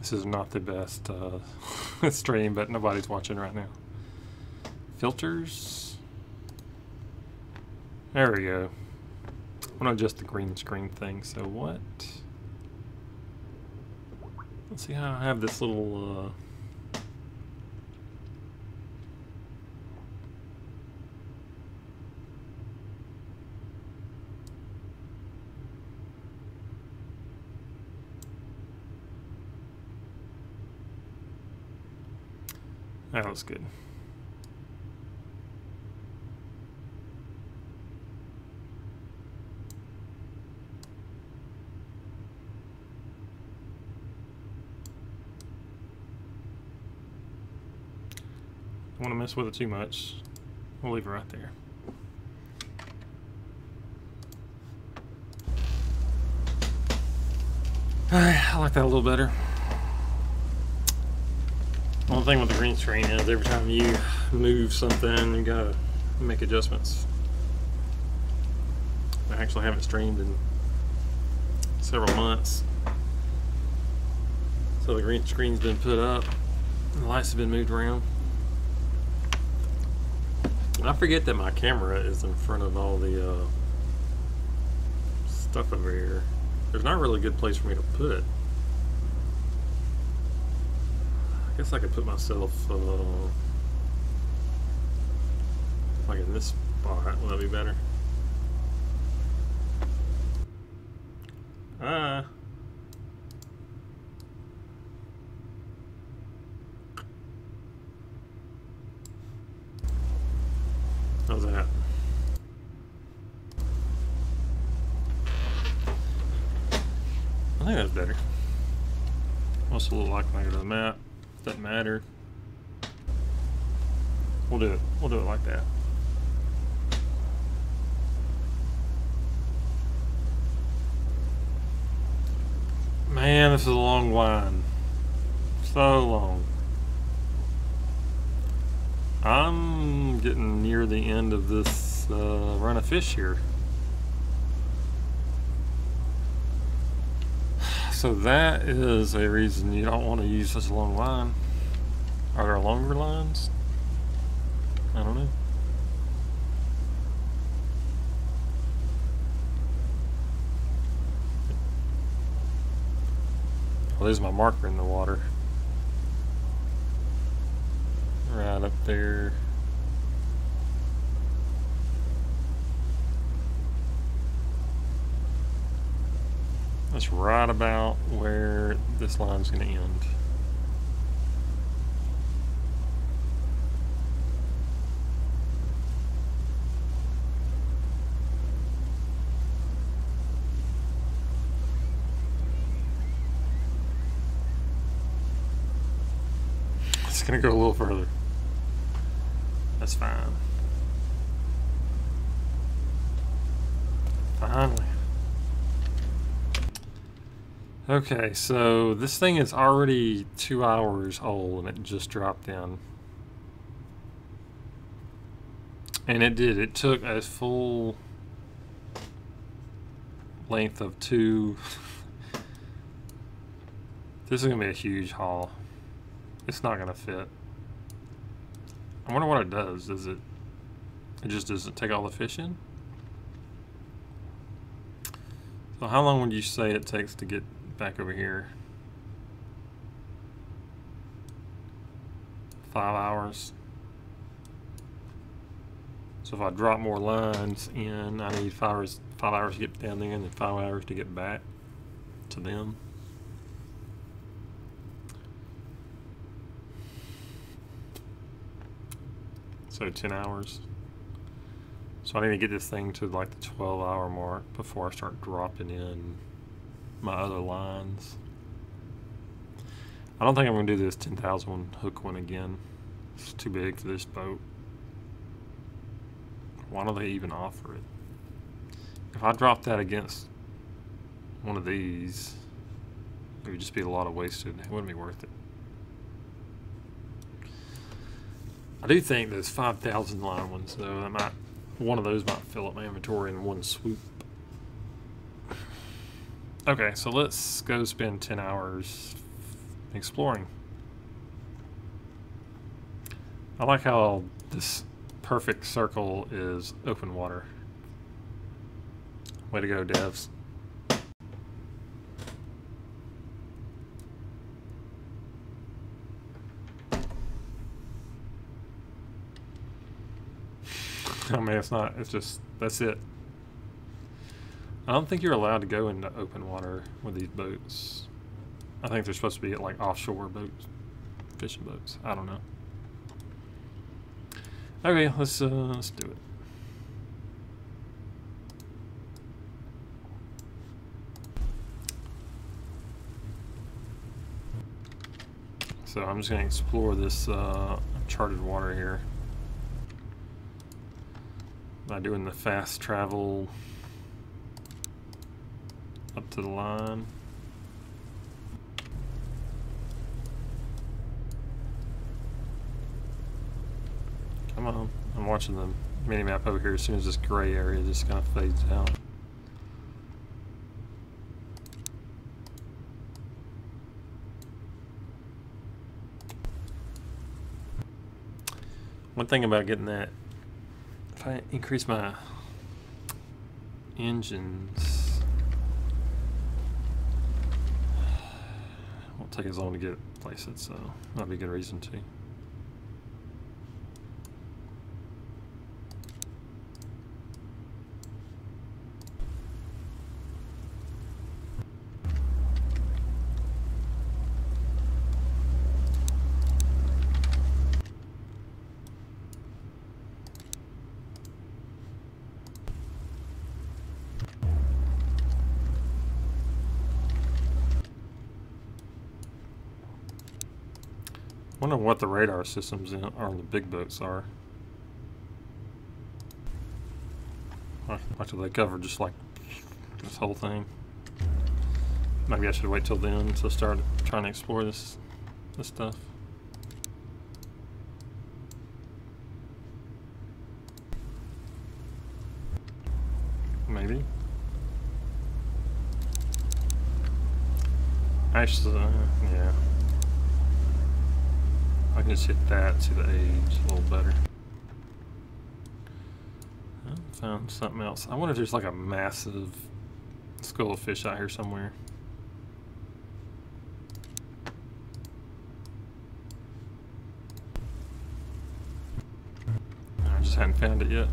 This is not the best stream, but nobody's watching right now. Filters. There we go. I'm gonna adjust the green screen thing. So what? Let's see how I have this little That looks good. Don't want to mess with it too much. We'll leave it right there. I like that a little better. One thing with the green screen is every time you move something, you gotta make adjustments. I actually haven't streamed in several months, so the green screen's been put up, the lights have been moved around. And I forget that my camera is in front of all the stuff over here. There's not really a good place for me to put it. I guess I could put myself like in this spot. Will that be better? How's that? I think that's better. Also look like a map. Doesn't matter. We'll do it. We'll do it like that. Man, this is a long line. So long. I'm getting near the end of this run of fish here. So that is a reason you don't want to use such a long line. Are there longer lines? I don't know. Well, there's my marker in the water. Right up there. That's right about where this line's going to end. It's going to go a little further. That's fine. Finally. Okay, so this thing is already 2 hours old and it just dropped in. And it did. It took a full length of 2. This is going to be a huge haul. It's not going to fit. I wonder what it does. Does it just doesn't take all the fish in? So how long would you say it takes to get back over here? 5 hours. So if I drop more lines in, I need 5 hours to get down there and then 5 hours to get back to them. So 10 hours. So I need to get this thing to like the 12-hour mark before I start dropping in my other lines. I don't think I'm going to do this 10,000 hook one again. It's too big for this boat. Why don't they even offer it? If I drop that against one of these, it would just be a lot of wasted. It wouldn't be worth it. I do think those 5,000 line ones, though, one of those might fill up my inventory in one swoop. Okay, so let's go spend 10 hours exploring. I like how this perfect circle is open water. Way to go, devs. I mean, it's not, it's just, that's it. I don't think you're allowed to go into open water with these boats. I think they're supposed to be like offshore boats, fishing boats. I don't know. Okay, let's do it. So I'm just going to explore this uncharted water here by doing the fast travel up to the line. Come on, I'm watching the mini-map over here. As soon as this gray area just kind of fades out. One thing about getting that, if I increase my engines, it won't take as long to get places, so that'd be a good reason to. Wonder what the radar systems on the big boats are. After they cover just like this whole thing. Maybe I should wait till then to start trying to explore this stuff. Maybe. Actually, yeah. I can just hit that, see the age a little better. I found something else. I wonder if there's like a massive school of fish out here somewhere. I just hadn't found it yet.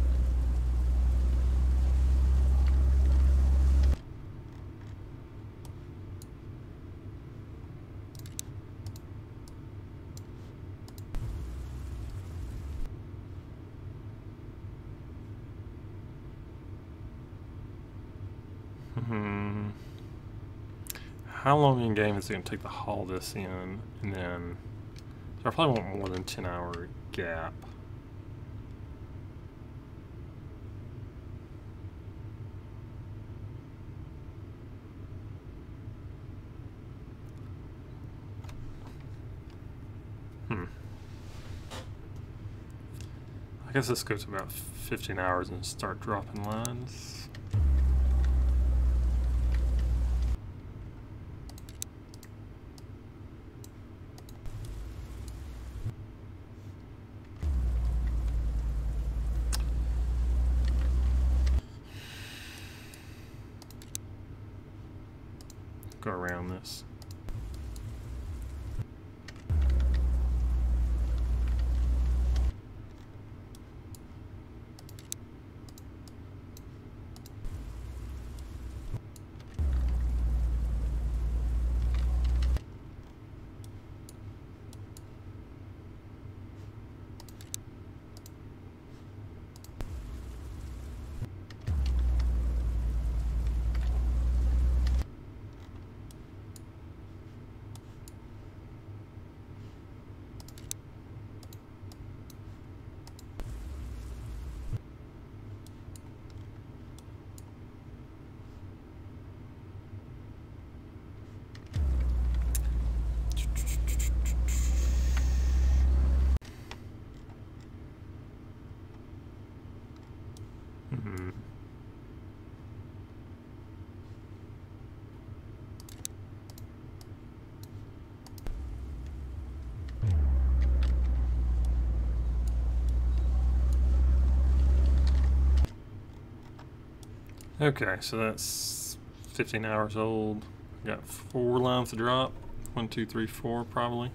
How long in game is it going to take to haul this in? And then, so I probably want more than 10-hour gap. I guess this goes about 15 hours and start dropping lines. Go around this. Okay, so that's 15 hours old. Got 4 lines to drop. 1, 2, 3, 4 probably.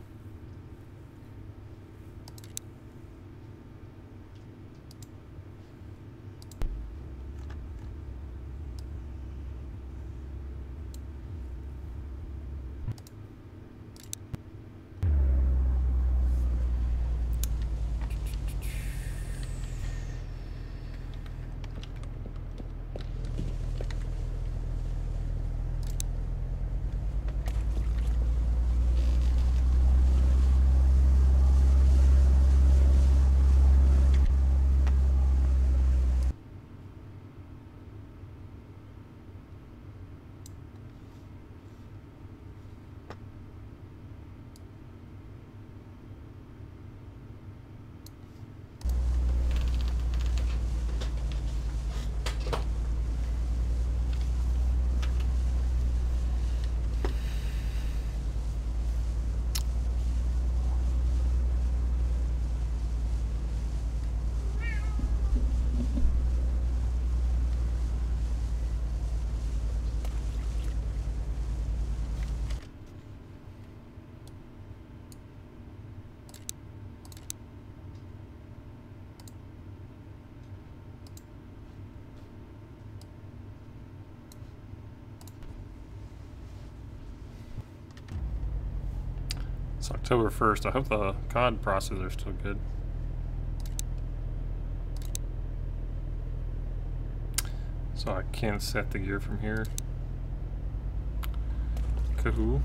It's October 1st. I hope the COD prices are still good. So I can set the gear from here. Cool.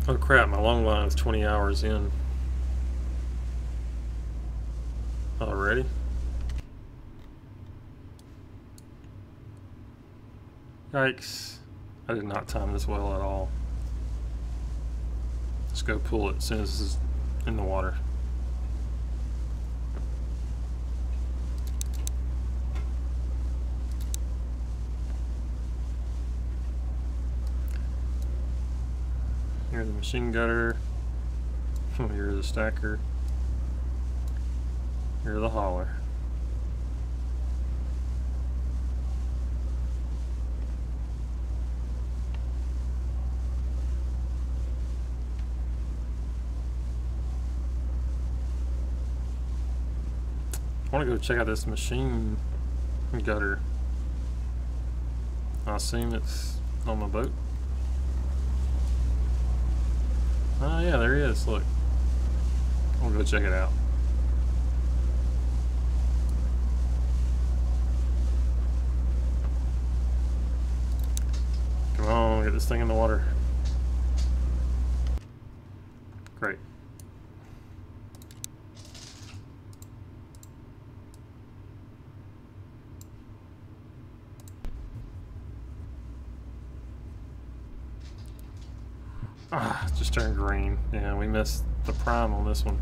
Oh crap, my long line is 20 hours in. Already? Yikes. I did not time this well at all. Let's go pull it as soon as it's in the water. Here's the machine gunner. Here's the stacker. Here's the hauler. I want to go check out this machine gutter. I assume it's on my boat. Oh yeah, there he is, look. I'll go check it out. Come on, get this thing in the water. Great. Ah, it just turned green. Yeah, we missed the prime on this one.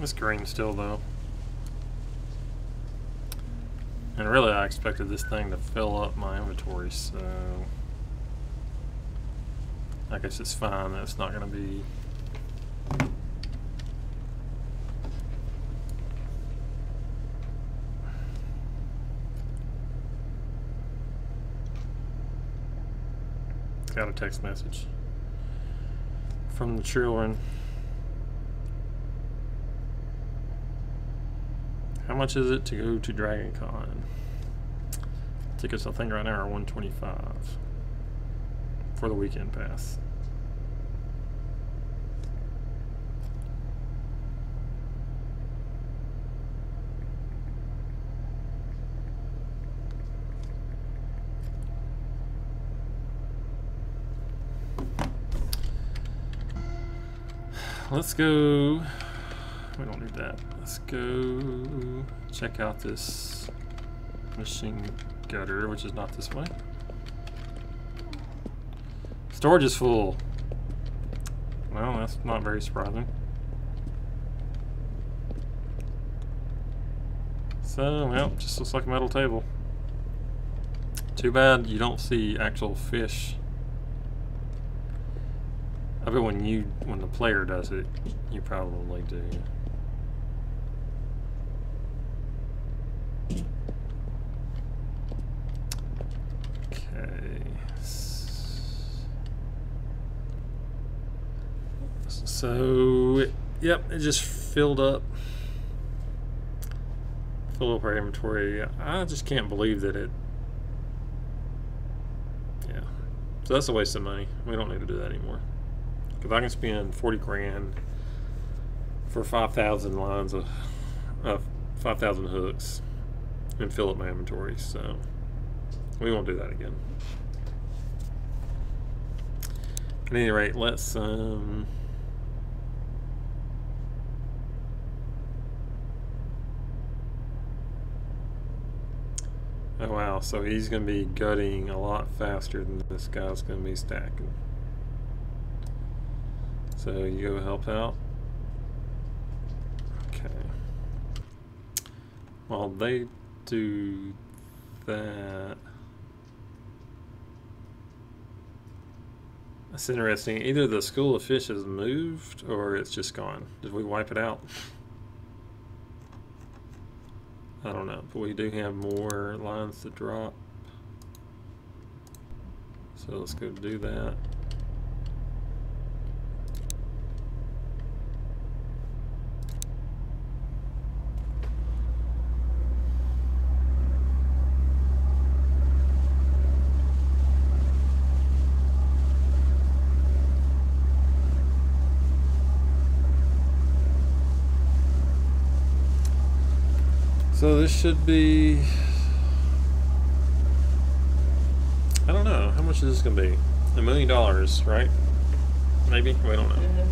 It's green still though. And really I expected this thing to fill up my inventory, so I guess it's fine that it's not going to be got a text message from the children. How much is it to go to Dragon Con? Tickets I think right now are $125 for the weekend pass. Let's go. We don't need that. Let's go check out this machine gutter, which is not this way. Storage is full. Well, that's not very surprising. So, well, just looks like a metal table. Too bad you don't see actual fish. I bet when the player does it, you probably do. Okay. So, yep, it just filled up. Filled up our inventory. I just can't believe that it. Yeah. So that's a waste of money. We don't need to do that anymore. If I can spend 40 grand for 5,000 lines of 5,000 hooks and fill up my inventory, so we won't do that again. At any rate, let's oh wow, so he's going to be gutting a lot faster than this guy's going to be stacking. So you go help out. Okay. While they do that, that's interesting. Either the school of fish has moved or it's just gone. Did we wipe it out? I don't know, but we do have more lines to drop. So let's go do that. So this should be, I don't know, how much is this going to be? $1 million, right? Maybe? We don't know.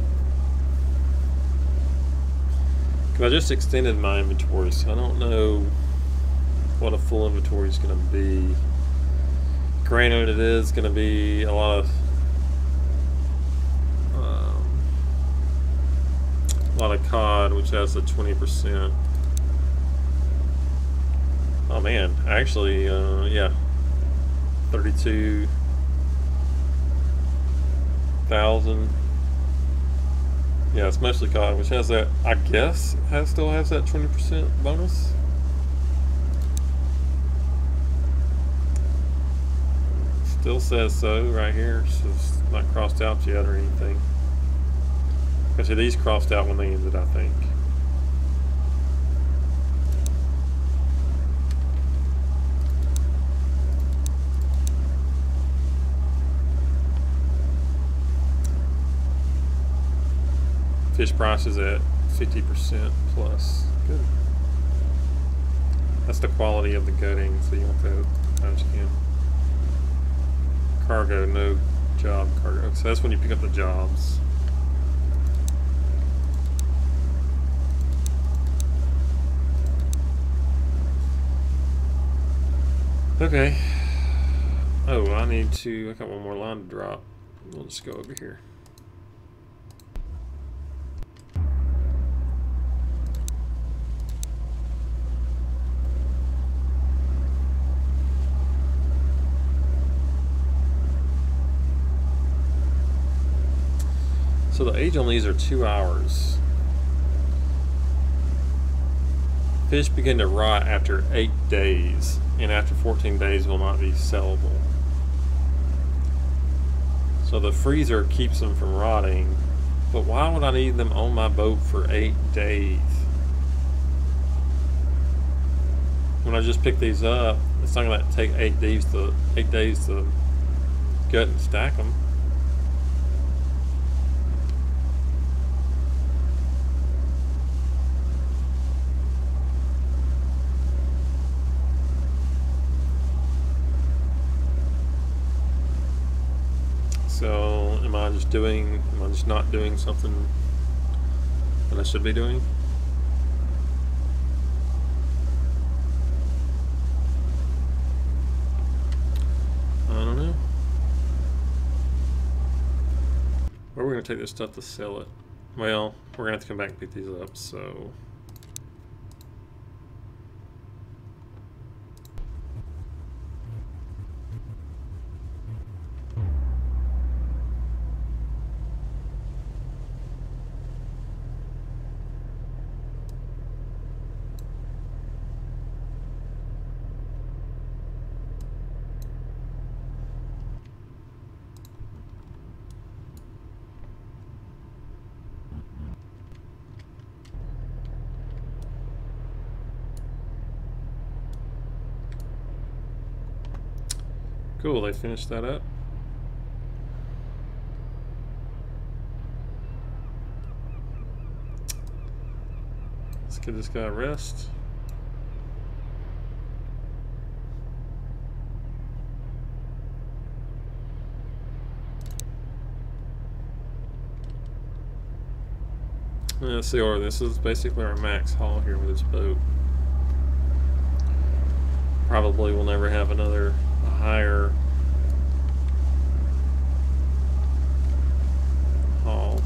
Because I just extended my inventory, so I don't know what a full inventory is going to be. Granted, it is going to be a lot of cod, which has a 20%. Oh man, actually, yeah, 32,000. Yeah, it's mostly cod, which has that, I guess, still has that 20% bonus. Still says so right here, so it's not crossed out yet or anything. Actually, these crossed out when they ended, I think. Fish prices at 50% plus. Good. That's the quality of the gutting, so you want that times you can. Cargo, no job cargo. So that's when you pick up the jobs. Okay. Oh, I got one more line to drop. We'll just go over here. So the age on these are 2 hours. Fish begin to rot after 8 days, and after 14 days will not be sellable. So the freezer keeps them from rotting, but why would I need them on my boat for 8 days? When I just pick these up, it's not going to take 8 days to gut and stack them. So am I just not doing something that I should be doing? I don't know. Where are we going to take this stuff to sell it? Well, we're going to have to come back and pick these up, so... Cool, they finished that up. Let's give this guy a rest. Let's see, or this is basically our max haul here with this boat. Probably we'll never have a higher haul.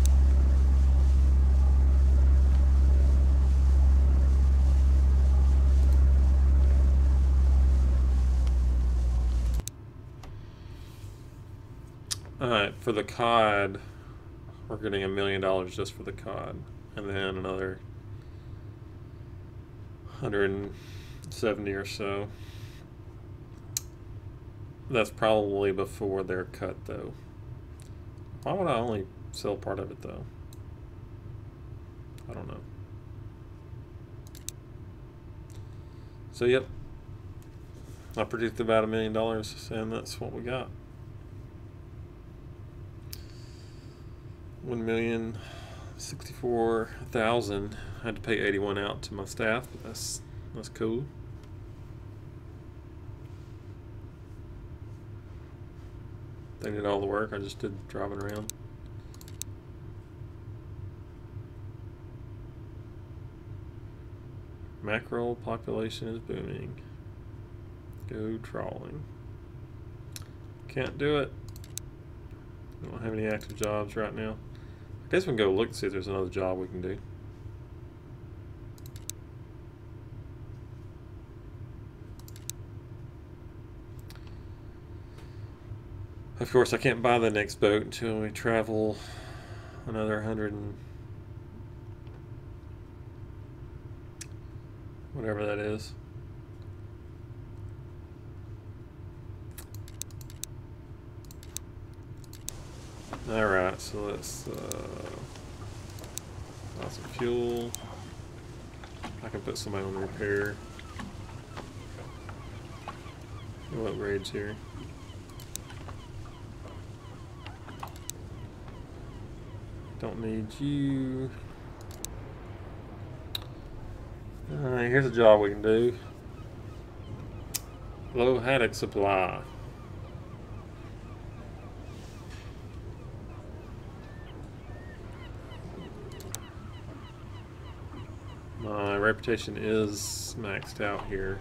Alright, for the cod, we're getting $1 million just for the cod, and then another 170 or so. That's probably before they're cut, though. Why would I only sell part of it, though? I don't know. So, yep. I predicted about $1 million, and that's what we got. 1,064,000. I had to pay 81 out to my staff, but that's cool. They did all the work. I just did driving around. Mackerel population is booming. Go trawling. Can't do it. I don't have any active jobs right now. I guess we can go look and see if there's another job we can do. Of course, I can't buy the next boat until we travel another 100 and whatever that is. Alright, so let's buy some fuel. I can put somebody on the repair. No upgrades here. Don't need you. Alright, here's a job we can do. Low haddock supply. My reputation is maxed out here.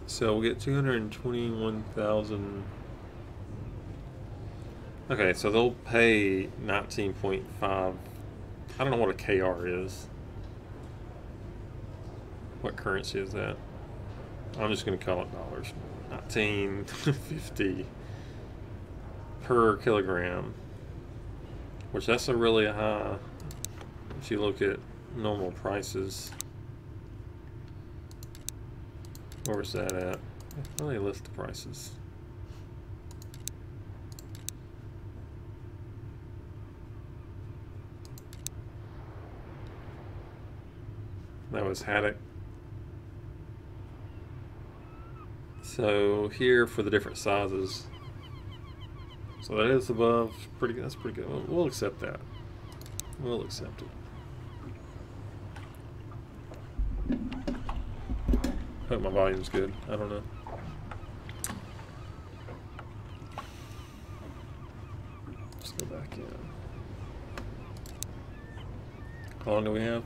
So we'll get 221,000. Okay, so they'll pay 19.5. I don't know what a KR is. What currency is that? I'm just going to call it dollars. 19.50 per kilogram, which that's a really high if you look at normal prices. Where's that at? Well, they list the prices. That was haddock. So here for the different sizes. So that is above pretty good. That's pretty good. We'll accept that. We'll accept it. Hope my volume's good. I don't know. Let's go back in. How long do we have?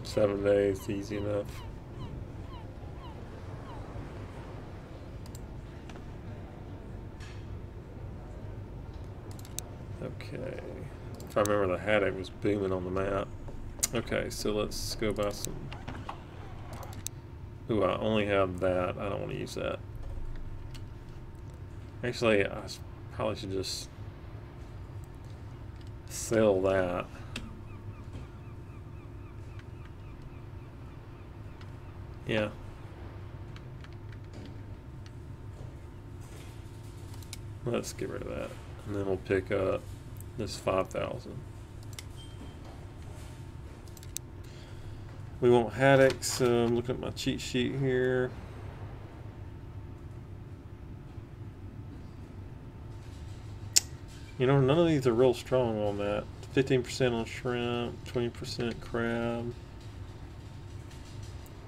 7 days, easy enough. Okay. If I remember, the haddock was booming on the map. Okay, so let's go buy some. Ooh, I only have that. I don't want to use that. Actually, I probably should just sell that. Yeah. Let's get rid of that. And then we'll pick up this 5,000. We want haddocks. I'm looking at my cheat sheet here. You know, none of these are real strong on that, to 15% on shrimp, 20% crab,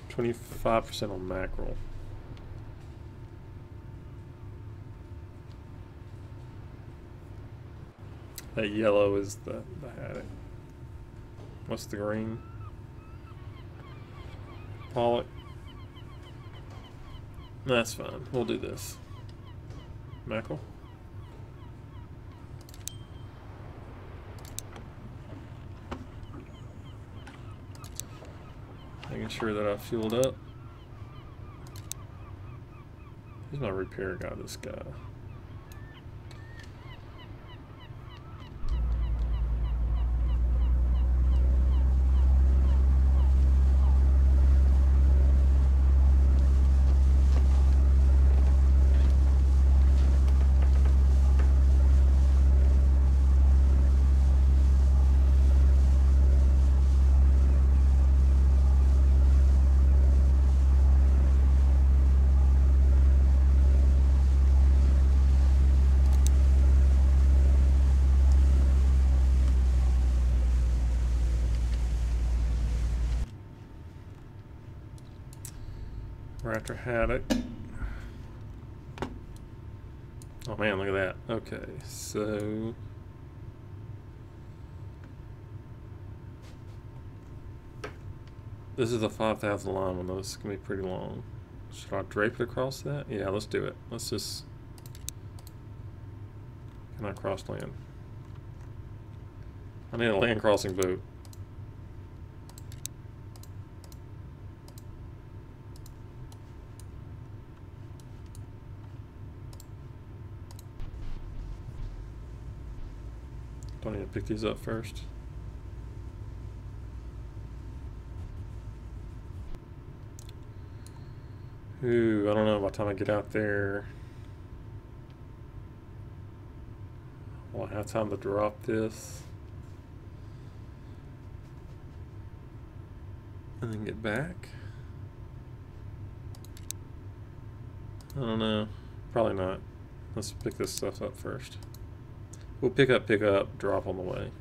25% on mackerel. That yellow is the haddock. What's the green? Pollock. That's fine. We'll do this. Mackerel. Making sure that I fueled up. Who's my repair guy? This guy. We're after haddock. Oh man, look at that. Okay, so this is a 5,000 line one, though. This is gonna be pretty long. Should I drape it across that? Yeah, let's do it. Let's just. Can I cross land? I need a land crossing boat. Do I need to pick these up first? Ooh, I don't know by the time I get out there. Will I have time to drop this? And then get back? I don't know. Probably not. Let's pick this stuff up first. We'll pick up, drop on the way.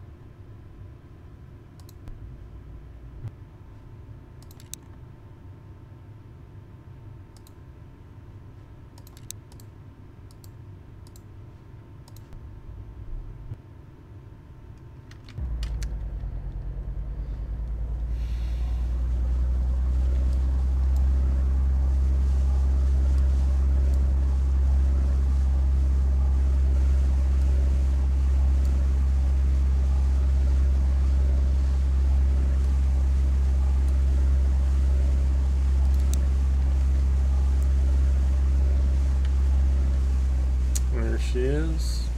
She is.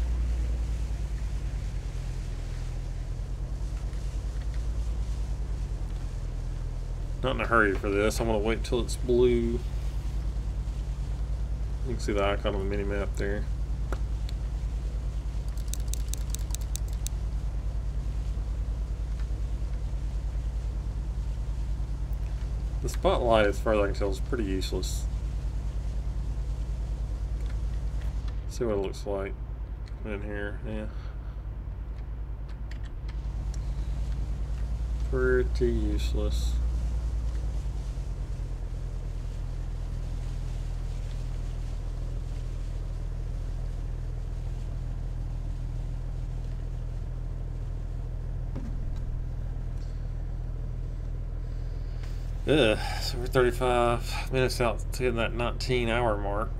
Not in a hurry for this. I'm going to wait till it's blue. You can see the icon on the mini map there. The spotlight, as far as I can tell, is pretty useless. See what it looks like in here. Yeah, pretty useless. Ugh, so we're 35 minutes out to getting that 19-hour mark.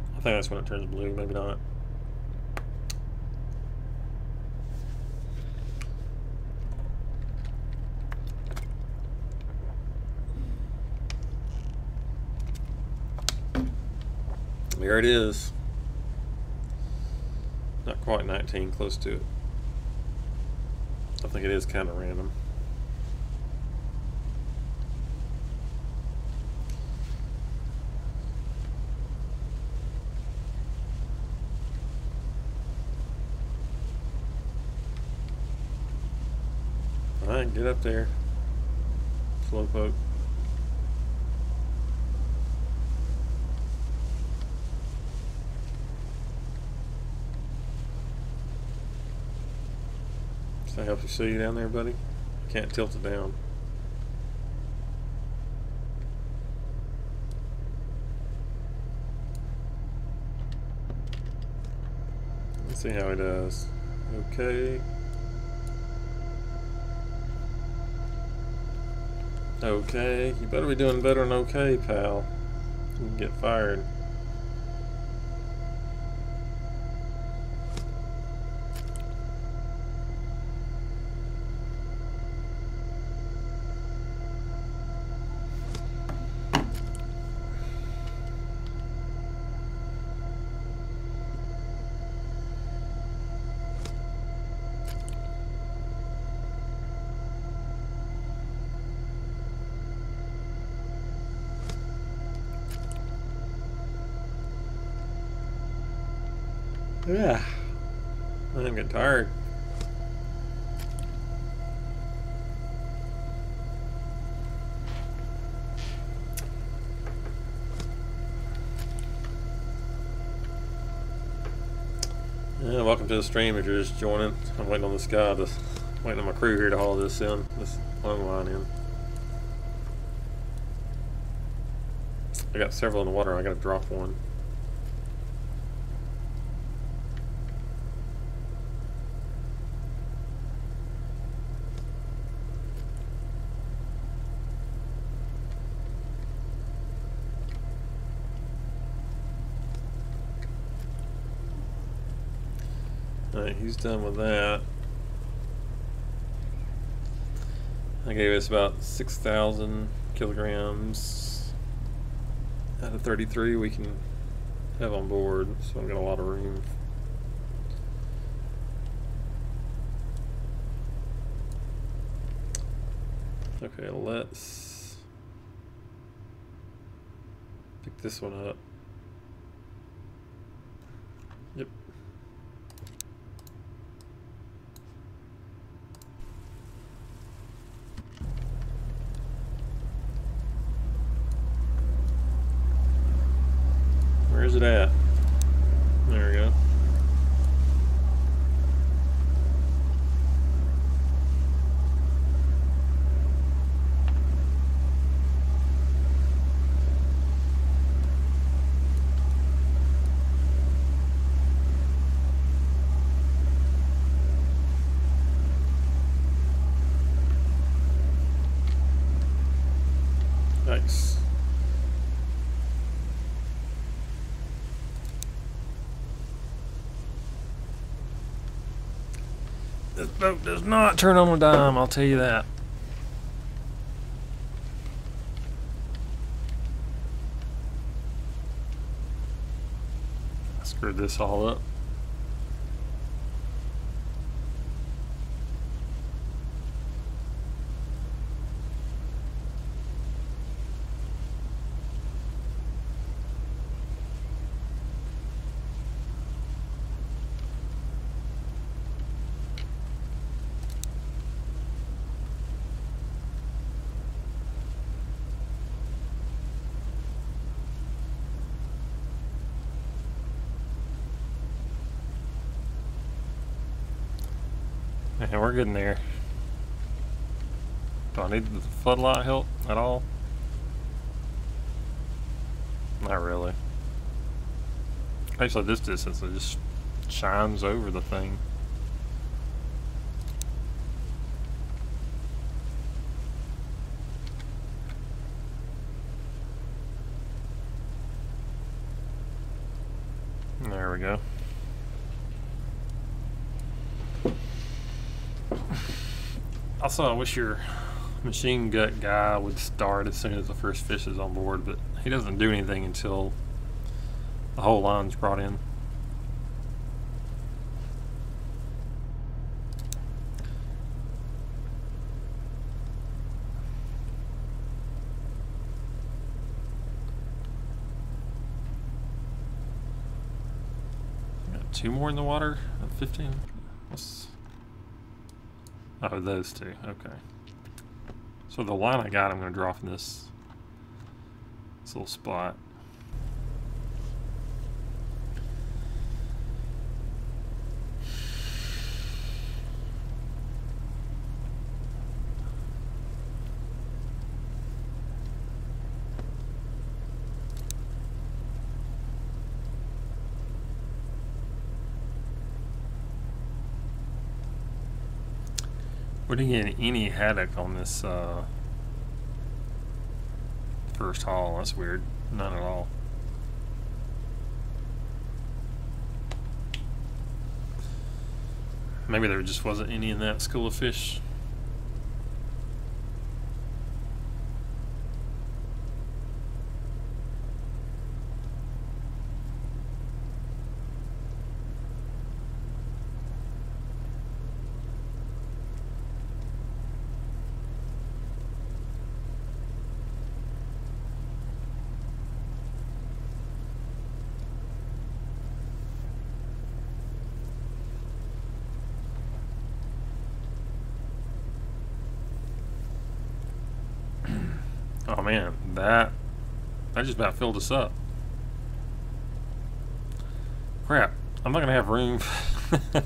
I think that's when it turns blue, maybe not. There it is. Not quite 19, close to it. I think it is kind of random. Alright, get up there. Slowpoke. If that helps you see you down there, buddy. Can't tilt it down. Let's see how he does. Okay. Okay. You better be doing better than okay, pal. You can get fired. Yeah, I'm getting tired. Yeah, welcome to the stream if you're just joining. I'm waiting on this guy, waiting on my crew here to haul this long line in. I got several in the water, I gotta drop one. Alright, he's done with that. I gave us about 6,000 kilograms out of 33 we can have on board, so I've got a lot of room. Okay, let's pick this one up. Yep. Where's it at? There we go. Nice. This boat does not turn on a dime, I'll tell you that. I screwed this all up. And we're getting there. Do I need the floodlight help at all? Not really. Actually, this distance it just shines over the thing. There we go. Also, I wish your machine gut guy would start as soon as the first fish is on board, but he doesn't do anything until the whole line's brought in. Got two more in the water at 15. Oh, those two. Okay. So the line I got, I'm going to draw from this little spot. We didn't get any haddock on this first haul. That's weird. None at all. Maybe there just wasn't any in that school of fish. Oh man, that just about filled us up. Crap, I'm not gonna have room. I'm not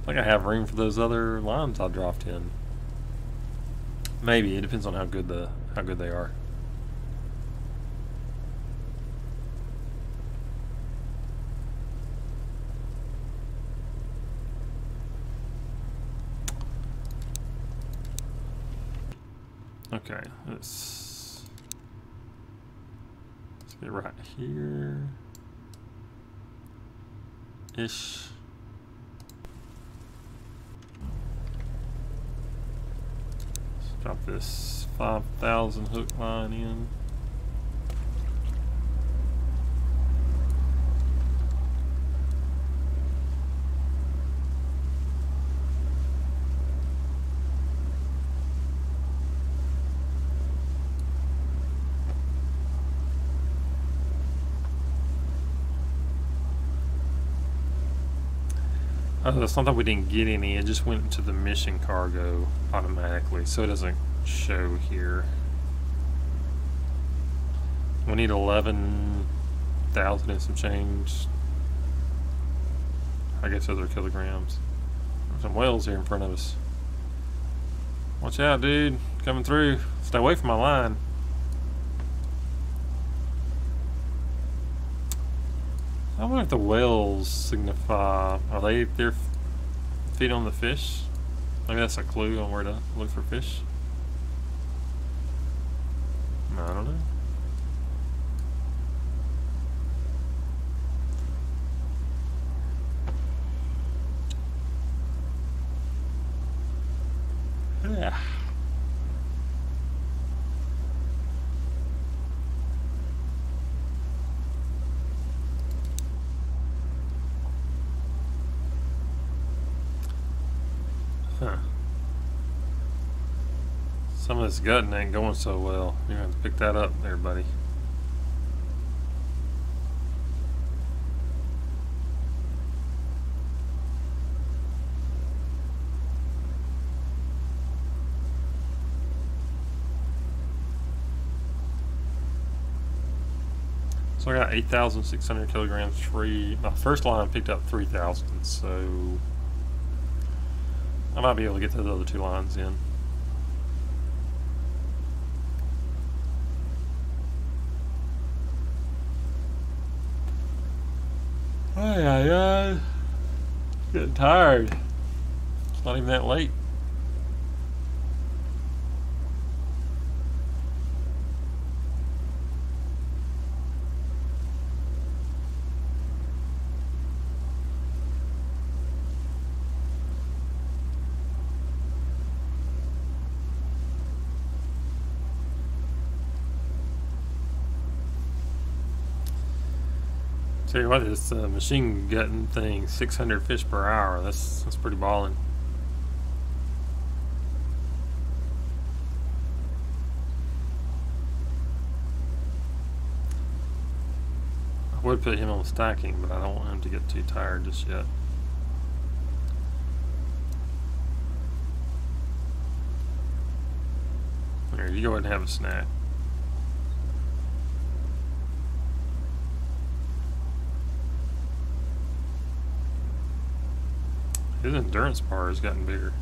gonna have room for those other limes I dropped in. Maybe it depends on how good they are. Okay, let's get right here ish. Let's drop this 5,000 hook line in. It's not that we didn't get any, it just went into the mission cargo automatically, so it doesn't show here. We need 11,000 and some change. I guess those are kilograms. There's some whales here in front of us. Watch out, dude. Coming through. Stay away from my line. I wonder if the whales signify, are they their feet on the fish? Maybe that's a clue on where to look for fish. I don't know. Yeah. Huh. Some of this gutting ain't going so well. You're gonna have to pick that up there, buddy. So I got 8,600 kilograms free. My first line picked up 3,000, so I might be able to get those other two lines in. Getting tired. It's not even that late. Tell you what, this machine gutting thing, 600 fish per hour. That's pretty ballin'. I would put him on stacking, but I don't want him to get too tired just yet. Here, you go ahead and have a snack. His endurance bar has gotten bigger.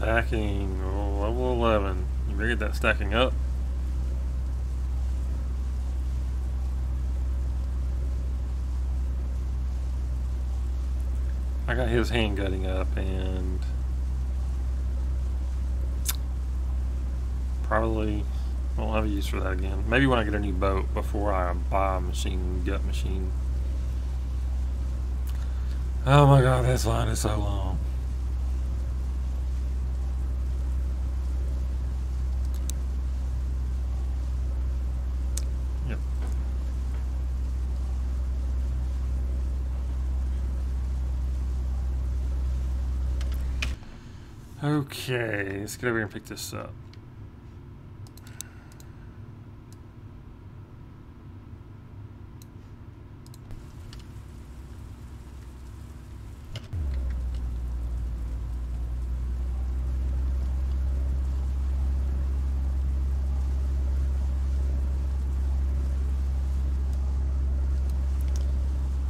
Stacking, oh, level 11. You better get that stacking up. I got his hand gutting up, and probably won't have a use for that again. Maybe when I get a new boat before I buy a gut machine. Oh my god, this line is so long. Yep. Okay, let's get over here and pick this up.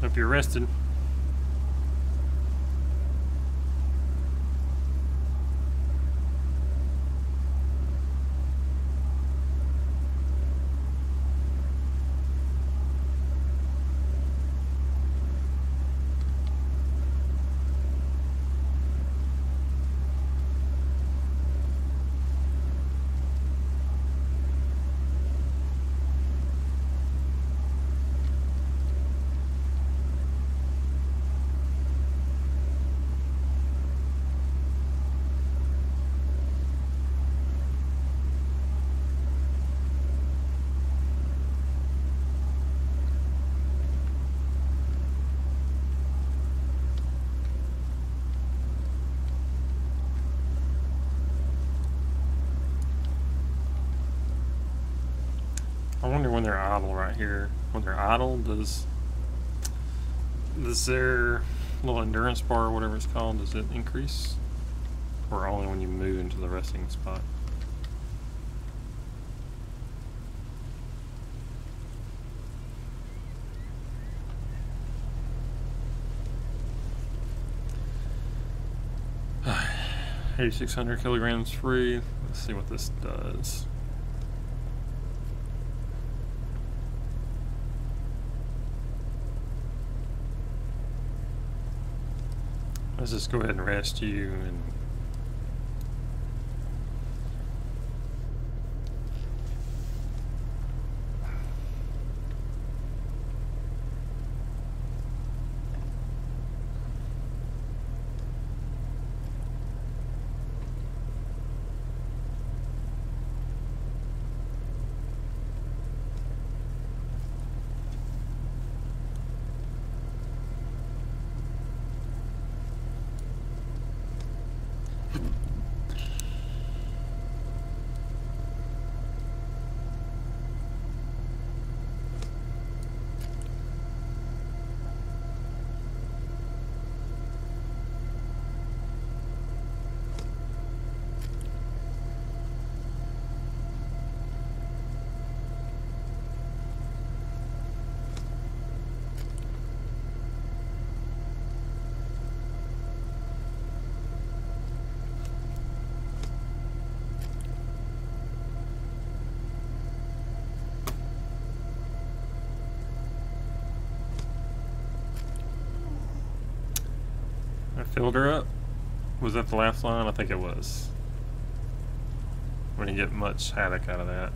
Hope you're rested. I wonder when they're idle right here. When they're idle, does their little endurance bar or whatever it's called, does it increase? Or only when you move into the resting spot? $8,600 kilograms free. Let's see what this does. Let's just go ahead and rest you and filled her up. Was that the last line? I think it was. We didn't get much haddock out of that.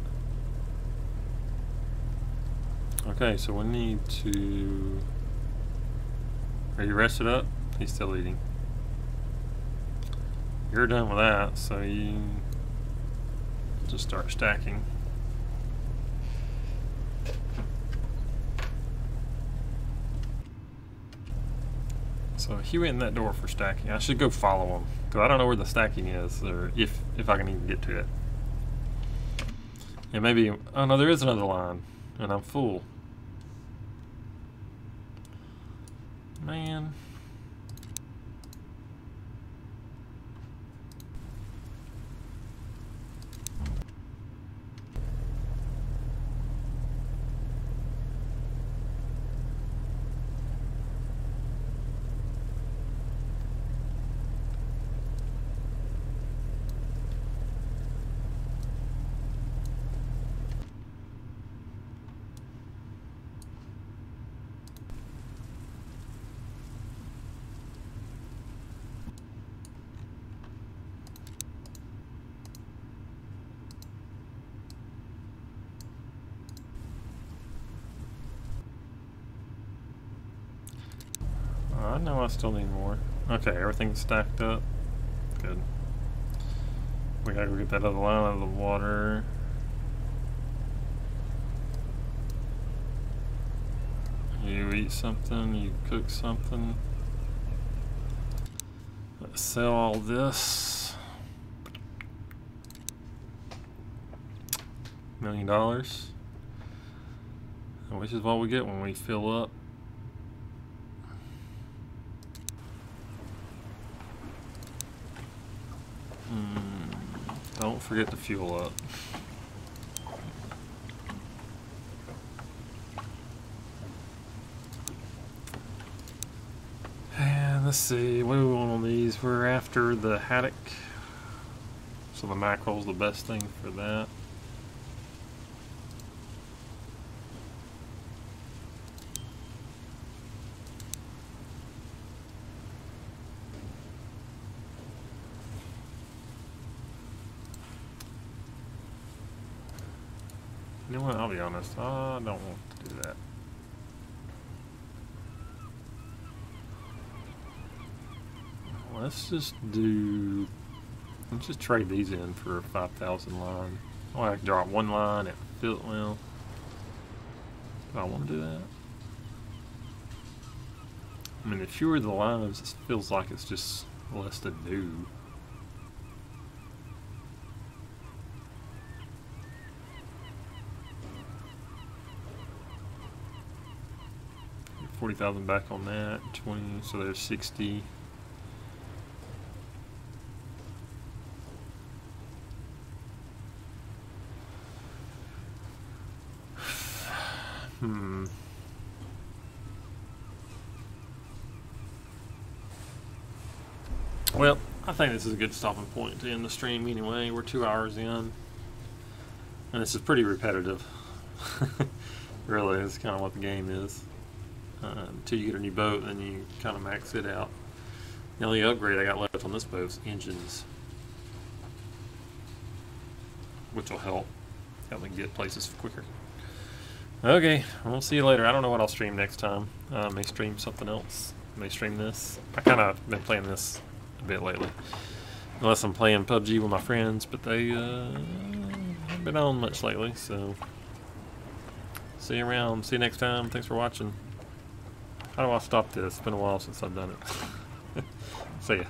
Okay, so we need to... Are you rested up? He's still eating. You're done with that, so you just start stacking. So he went in that door for stacking. I should go follow him, because I don't know where the stacking is, or if I can even get to it. And maybe, oh no, there is another line, and I'm full. Man. I know I still need more. Okay, everything's stacked up. Good. We gotta go get that other line out of the water. You eat something, you cook something. Let's sell all this. $1 million. Which is what we get when we fill up. Don't forget to fuel up. And let's see, what do we want on these? We're after the haddock. So the mackerel's the best thing for that. You know what, I'll be honest, I don't want to do that. Let's just trade these in for 5,000 line. Oh, I can drop one line at fill. Well, do I want to do that? I mean, the fewer the lines, it feels like it's just less to do. $40,000 back on that, 20, so there's 60. Well, I think this is a good stopping point to end the stream anyway. We're 2 hours in, and this is pretty repetitive. Really, it's kind of what the game is. Until you get a new boat, then you kind of max it out. The only upgrade I got left on this boat is engines, which will help me get places quicker. Okay, we'll see you later. I don't know what I'll stream next time. I may stream something else. I may stream this. I kind of been playing this a bit lately. Unless I'm playing PUBG with my friends, but they haven't been on much lately, so see you around. See you next time. Thanks for watching. How do I stop this? It's been a while since I've done it. See ya.